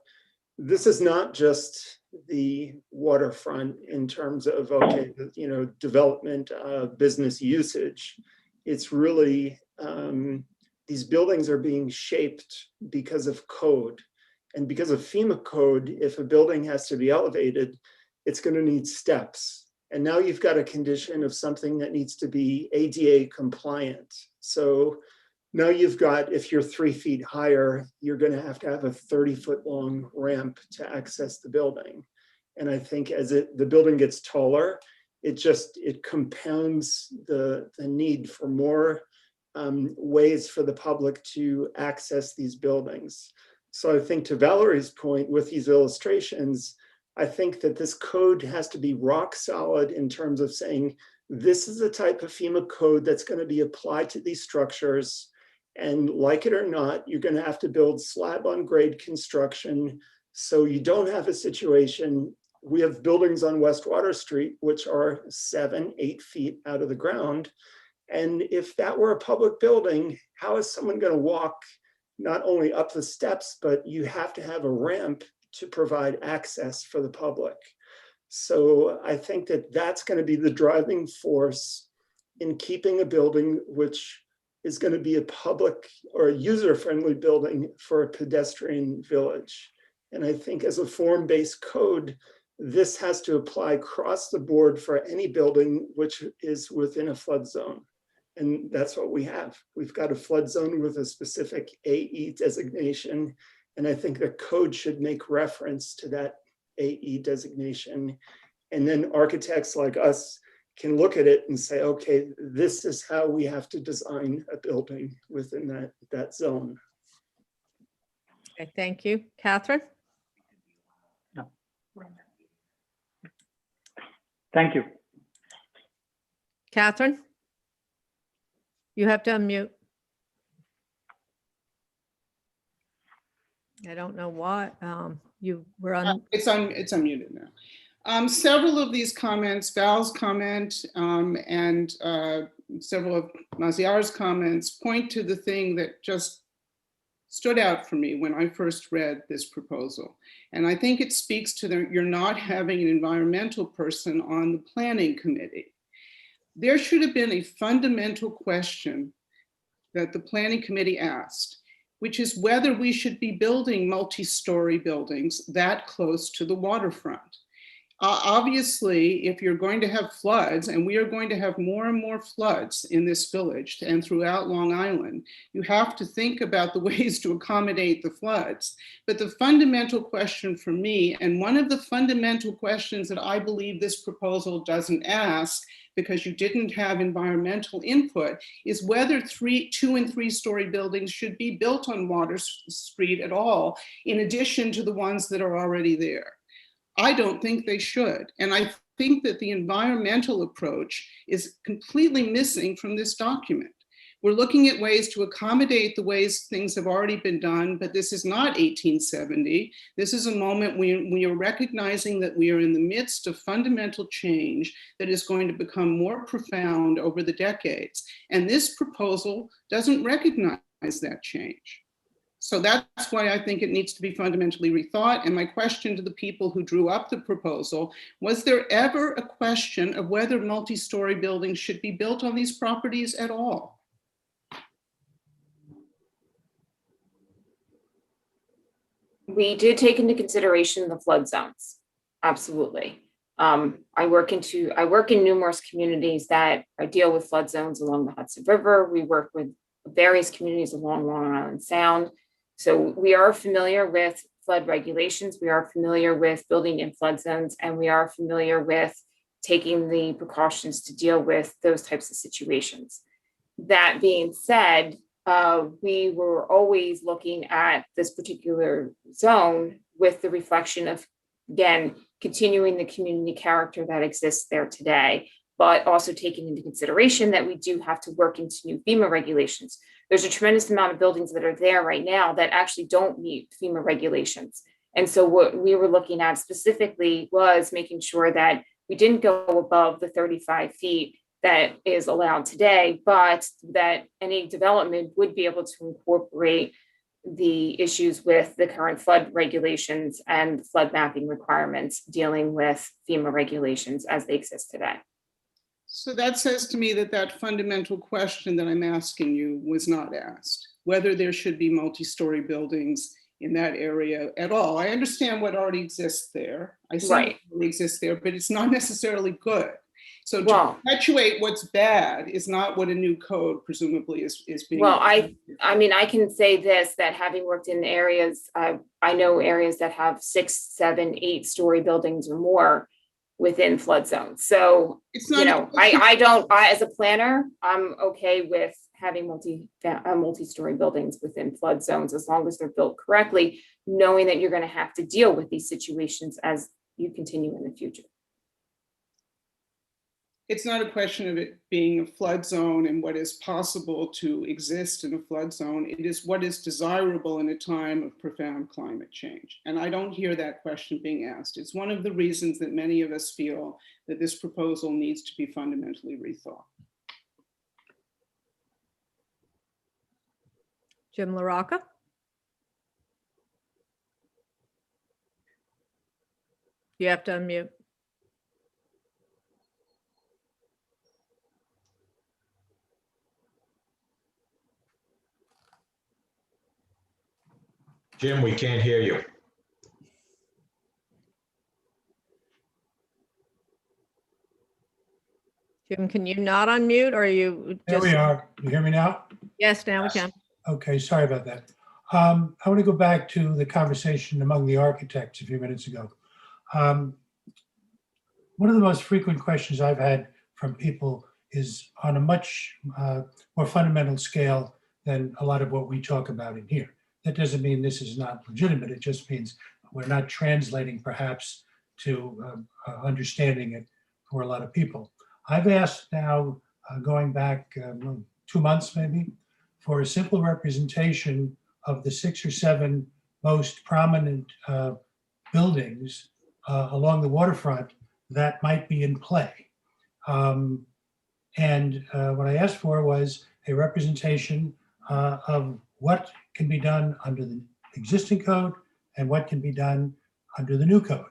N: this is not just the waterfront in terms of, okay, you know, development, business usage. It's really, these buildings are being shaped because of code. And because of FEMA code, if a building has to be elevated, it's going to need steps. And now you've got a condition of something that needs to be ADA compliant. So now you've got, if you're 3 feet higher, you're going to have a 30-foot long ramp to access the building. And I think as the building gets taller, it compounds the need for more ways for the public to access these buildings. So I think to Valerie's point with these illustrations, I think that this code has to be rock solid in terms of saying, this is the type of FEMA code that's going to be applied to these structures. And like it or not, you're going to have to build slab on grade construction. So you don't have a situation. We have buildings on West Water Street, which are 7, 8 feet out of the ground. And if that were a public building, how is someone going to walk not only up the steps, but you have to have a ramp to provide access for the public. So I think that that's going to be the driving force in keeping a building which is going to be a public or a user-friendly building for a pedestrian village. And I think as a form-based code, this has to apply across the board for any building which is within a flood zone. And that's what we have. We've got a flood zone with a specific AE designation. And I think the code should make reference to that AE designation. And then architects like us can look at it and say, okay, this is how we have to design a building within that zone.
F: Okay, thank you. Catherine?
O: No. Thank you.
F: Catherine? You have to unmute. I don't know why you were on.
L: It's unmuted now. Several of these comments, Val's comment and several of Maziar's comments point to the thing that just stood out for me when I first read this proposal. And I think it speaks to you're not having an environmental person on the planning committee. There should have been a fundamental question that the planning committee asked, which is whether we should be building multi-story buildings that close to the waterfront. Obviously, if you're going to have floods, and we are going to have more and more floods in this village and throughout Long Island, you have to think about the ways to accommodate the floods. But the fundamental question for me, and one of the fundamental questions that I believe this proposal doesn't ask, because you didn't have environmental input, is whether 2- and 3-story buildings should be built on Water Street at all, in addition to the ones that are already there. I don't think they should. And I think that the environmental approach is completely missing from this document. We're looking at ways to accommodate the ways things have already been done, but this is not 1870. This is a moment when we are recognizing that we are in the midst of fundamental change that is going to become more profound over the decades. And this proposal doesn't recognize that change. So that's why I think it needs to be fundamentally rethought. And my question to the people who drew up the proposal, was there ever a question of whether multi-story buildings should be built on these properties at all?
C: We did take into consideration the flood zones, absolutely. I work in numerous communities that deal with flood zones along the Hudson River. We work with various communities along Long Island Sound. So we are familiar with flood regulations. We are familiar with building in flood zones, and we are familiar with taking the precautions to deal with those types of situations. That being said, we were always looking at this particular zone with the reflection of, again, continuing the community character that exists there today, but also taking into consideration that we do have to work into new FEMA regulations. There's a tremendous amount of buildings that are there right now that actually don't meet FEMA regulations. And so what we were looking at specifically was making sure that we didn't go above the 35 feet that is allowed today, but that any development would be able to incorporate the issues with the current flood regulations and flood mapping requirements dealing with FEMA regulations as they exist today.
L: So that says to me that that fundamental question that I'm asking you was not asked, whether there should be multi-story buildings in that area at all. I understand what already exists there. I see what already exists there, but it's not necessarily good. So to perpetuate what's bad is not what a new code presumably is being.
C: Well, I mean, I can say this, that having worked in areas, I know areas that have 6, 7, 8-story buildings or more within flood zones. So,
L: it's not,
C: you know, I as a planner, I'm okay with having multi-story buildings within flood zones as long as they're built correctly, knowing that you're going to have to deal with these situations as you continue in the future.
L: It's not a question of it being a flood zone and what is possible to exist in a flood zone. It is what is desirable in a time of profound climate change. And I don't hear that question being asked. It's one of the reasons that many of us feel that this proposal needs to be fundamentally rethought.
F: Jim LaRocca? You have to unmute.
A: Jim, we can't hear you.
F: Jim, can you not unmute or are you
P: There
F: just?
P: we are. You hear me now?
F: Yes, now we can.
P: Okay, sorry about that. I want to go back to the conversation among the architects a few minutes ago. One of the most frequent questions I've had from people is on a much more fundamental scale than a lot of what we talk about in here. That doesn't mean this is not legitimate. It just means we're not translating perhaps to understanding it for a lot of people. I've asked now, going back 2 months maybe, for a simple representation of the 6 or 7 most prominent buildings along the waterfront that might be in play. And what I asked for was a representation of what can be done under the existing code and what can be done under the new code.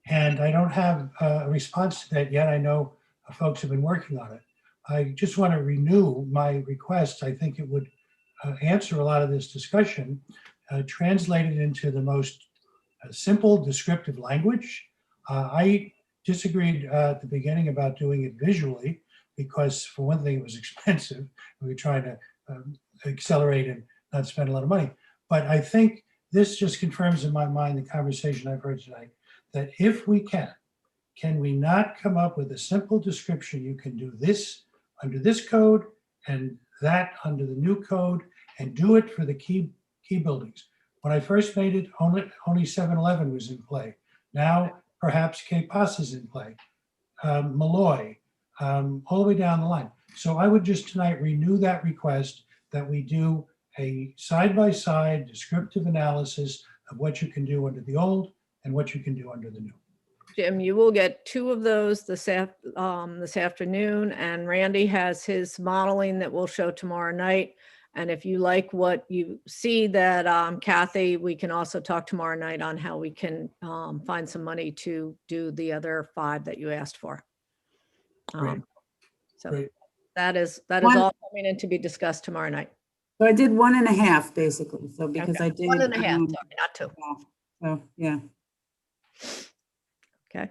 P: And I don't have a response to that yet. I know folks have been working on it. I just want to renew my request. I think it would answer a lot of this discussion, translated into the most simple descriptive language. I disagreed at the beginning about doing it visually because, for one thing, it was expensive. We were trying to accelerate and not spend a lot of money. But I think this just confirms in my mind the conversation I've heard tonight, that if we can we not come up with a simple description? You can do this under this code and that under the new code, and do it for the key buildings. When I first made it, only 7-Eleven was in play. Now, perhaps Cape Pos is in play, Malloy, all the way down the line. So I would just tonight renew that request that we do a side-by-side descriptive analysis of what you can do under the old and what you can do under the new.
F: Jim, you will get 2 of those this afternoon, and Randy has his modeling that we'll show tomorrow night. And if you like what you see that, Kathy, we can also talk tomorrow night on how we can find some money to do the other 5 that you asked for. So
P: Great.
F: that is all coming in to be discussed tomorrow night.
E: So I did 1.5 basically. So because
F: Okay.
E: I did
F: 1.5, sorry, not 2.
E: So yeah.
F: Okay.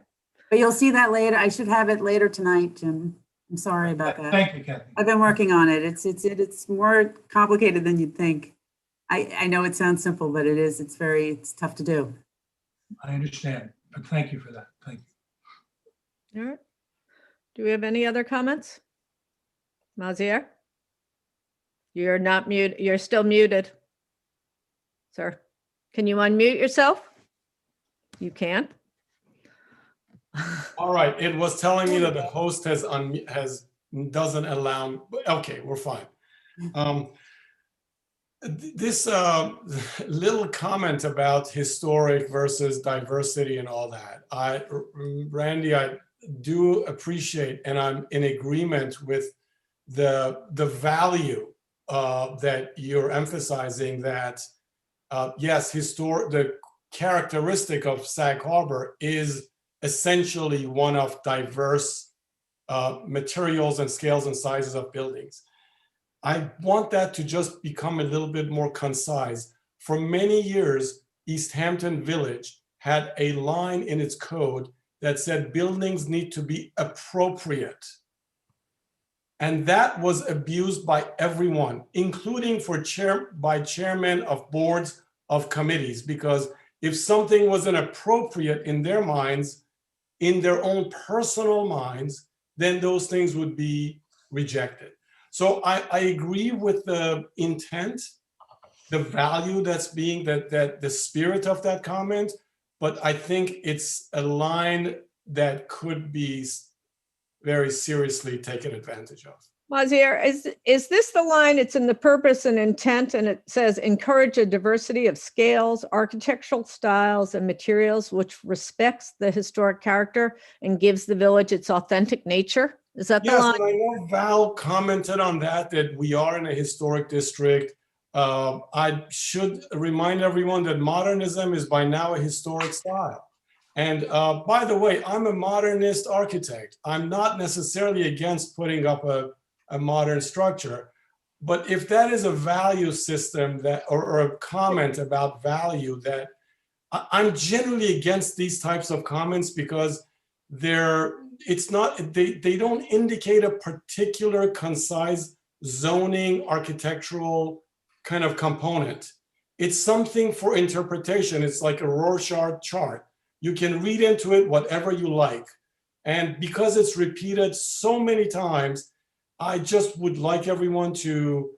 E: But you'll see that later. I should have it later tonight, Jim. I'm sorry about that.
P: Thank you, Kathy.
E: I've been working on it. It's more complicated than you'd think. I know it sounds simple, but it is. It's tough to do.
P: I understand, but thank you for that. Thank you.
F: All right. Do we have any other comments? Mazier? You're not mute. You're still muted, sir. Can you unmute yourself? You can.
I: All right, it was telling me that the host doesn't allow. Okay, we're fine. This little comment about historic versus diversity and all that, Randy, I do appreciate, and I'm in agreement with the value that you're emphasizing, that yes, the characteristic of Sag Harbor is essentially one of diverse materials and scales and sizes of buildings. I want that to just become a little bit more concise. For many years, East Hampton Village had a line in its code that said buildings need to be appropriate. And that was abused by everyone, including by chairmen of boards of committees, because if something wasn't appropriate in their minds, in their own personal minds, then those things would be rejected. So I agree with the intent, the value that's being, that the spirit of that comment, but I think it's a line that could be very seriously taken advantage of.
F: Mazier, is this the line? It's in the purpose and intent, and it says encourage a diversity of scales, architectural styles, and materials which respects the historic character and gives the village its authentic nature. Is that the line?
I: Yes, and I know Val commented on that we are in a historic district. I should remind everyone that modernism is by now a historic style. And by the way, I'm a modernist architect. I'm not necessarily against putting up a modern structure, but if that is a value system that, or a comment about value, that I'm generally against these types of comments, because they don't indicate a particular concise zoning architectural kind of component. It's something for interpretation. It's like a Rorschach chart. You can read into it whatever you like. And because it's repeated so many times, I just would like everyone to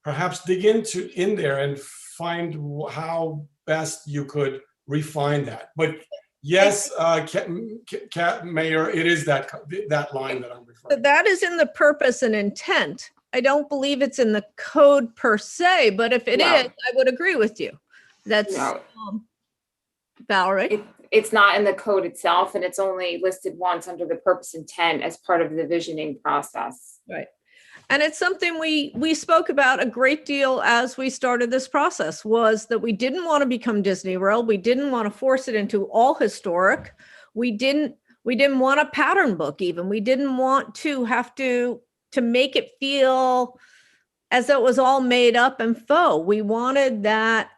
I: perhaps dig in there and find how best you could refine that. But yes, Mayor, it is that line that I'm referring to.
F: That is in the purpose and intent. I don't believe it's in the code per se, but if it is, I would agree with you. That's Valerie.
C: It's not in the code itself, and it's only listed once under the purpose intent as part of the visioning process.
F: Right. And it's something we spoke about a great deal as we started this process, was that we didn't want to become Disney World. We didn't want to force it into all historic. We didn't want a pattern book even. We didn't want to have to make it feel as though it was all made up and faux. We wanted that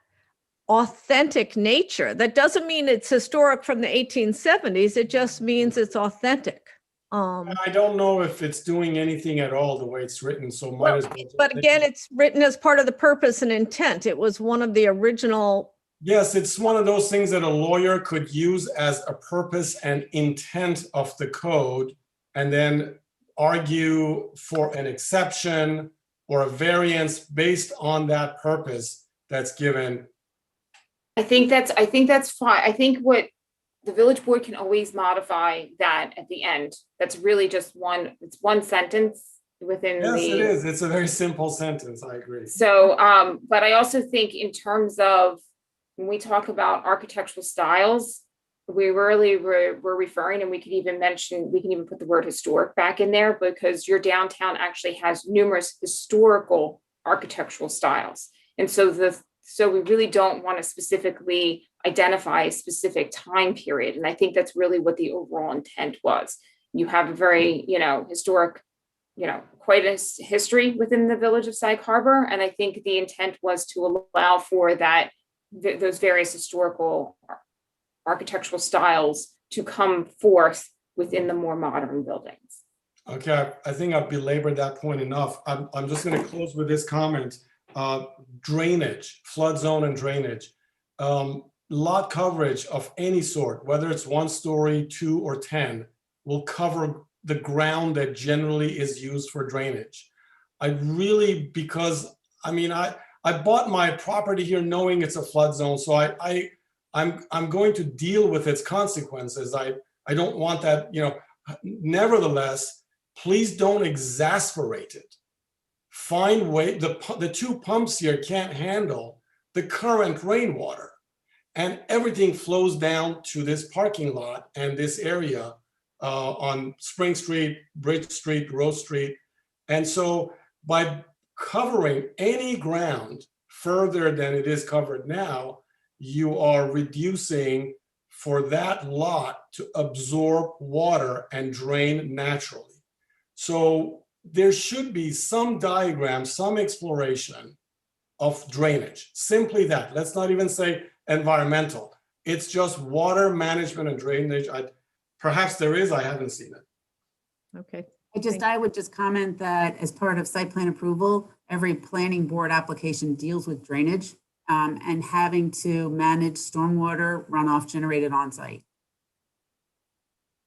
F: authentic nature. That doesn't mean it's historic from the 1870s. It just means it's authentic.
I: I don't know if it's doing anything at all the way it's written, so might as well.
F: But again, it's written as part of the purpose and intent. It was one of the original.
I: Yes, it's one of those things that a lawyer could use as a purpose and intent of the code, and then argue for an exception or a variance based on that purpose that's given.
C: I think that's fine. I think what the village board can always modify that at the end. That's really just one sentence within
I: Yes, it is. It's a very simple sentence. I agree.
C: So, but I also think in terms of when we talk about architectural styles, we really we're referring, and we can even put the word historic back in there, because your downtown actually has numerous historical architectural styles. And so we really don't want to specifically identify a specific time period. And I think that's really what the overall intent was. You have a very, historic, quite a history within the village of Sag Harbor. And I think the intent was to allow for that, those various historical architectural styles to come forth within the more modern buildings.
I: Okay, I think I've belabored that point enough. I'm just going to close with this comment. Drainage, flood zone and drainage. Lot coverage of any sort, whether it's 1 story, 2 or 10, will cover the ground that generally is used for drainage. Because I bought my property here knowing it's a flood zone, so I'm going to deal with its consequences. I don't want that, nevertheless, please don't exasperate it. find way, the two pumps here can't handle the current rainwater. And everything flows down to this parking lot and this area on Spring Street, Bridge Street, Rose Street. And so by covering any ground further than it is covered now, you are reducing for that lot to absorb water and drain naturally. So there should be some diagram, some exploration of drainage, simply that. Let's not even say environmental. It's just water management and drainage. Perhaps there is, I haven't seen it.
F: Okay.
E: I would just comment that as part of site plan approval, every planning board application deals with drainage and having to manage stormwater runoff generated on site.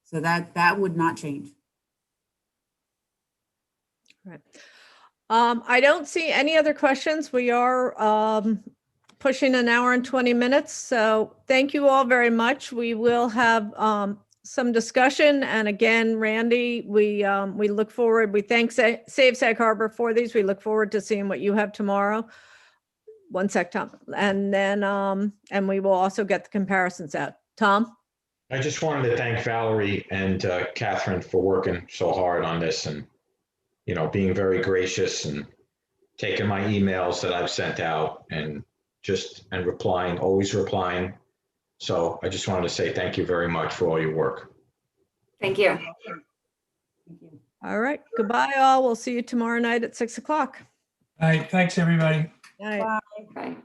E: So that would not change.
F: Right. I don't see any other questions. We are pushing an hour and 20 minutes. So thank you all very much. We will have some discussion. And again, Randy, we look forward. We thank Save Sag Harbor for these. We look forward to seeing what you have tomorrow. One sec, Tom. And then, and we will also get the comparisons out. Tom?
A: I just wanted to thank Valerie and Catherine for working so hard on this and, you know, being very gracious and taking my emails that I've sent out and replying, always replying. So I just wanted to say thank you very much for all your work.
C: Thank you.
F: All right. Goodbye, all. We'll see you tomorrow night at 6 o'clock.
P: All right, thanks, everybody.
F: Night.
C: Bye.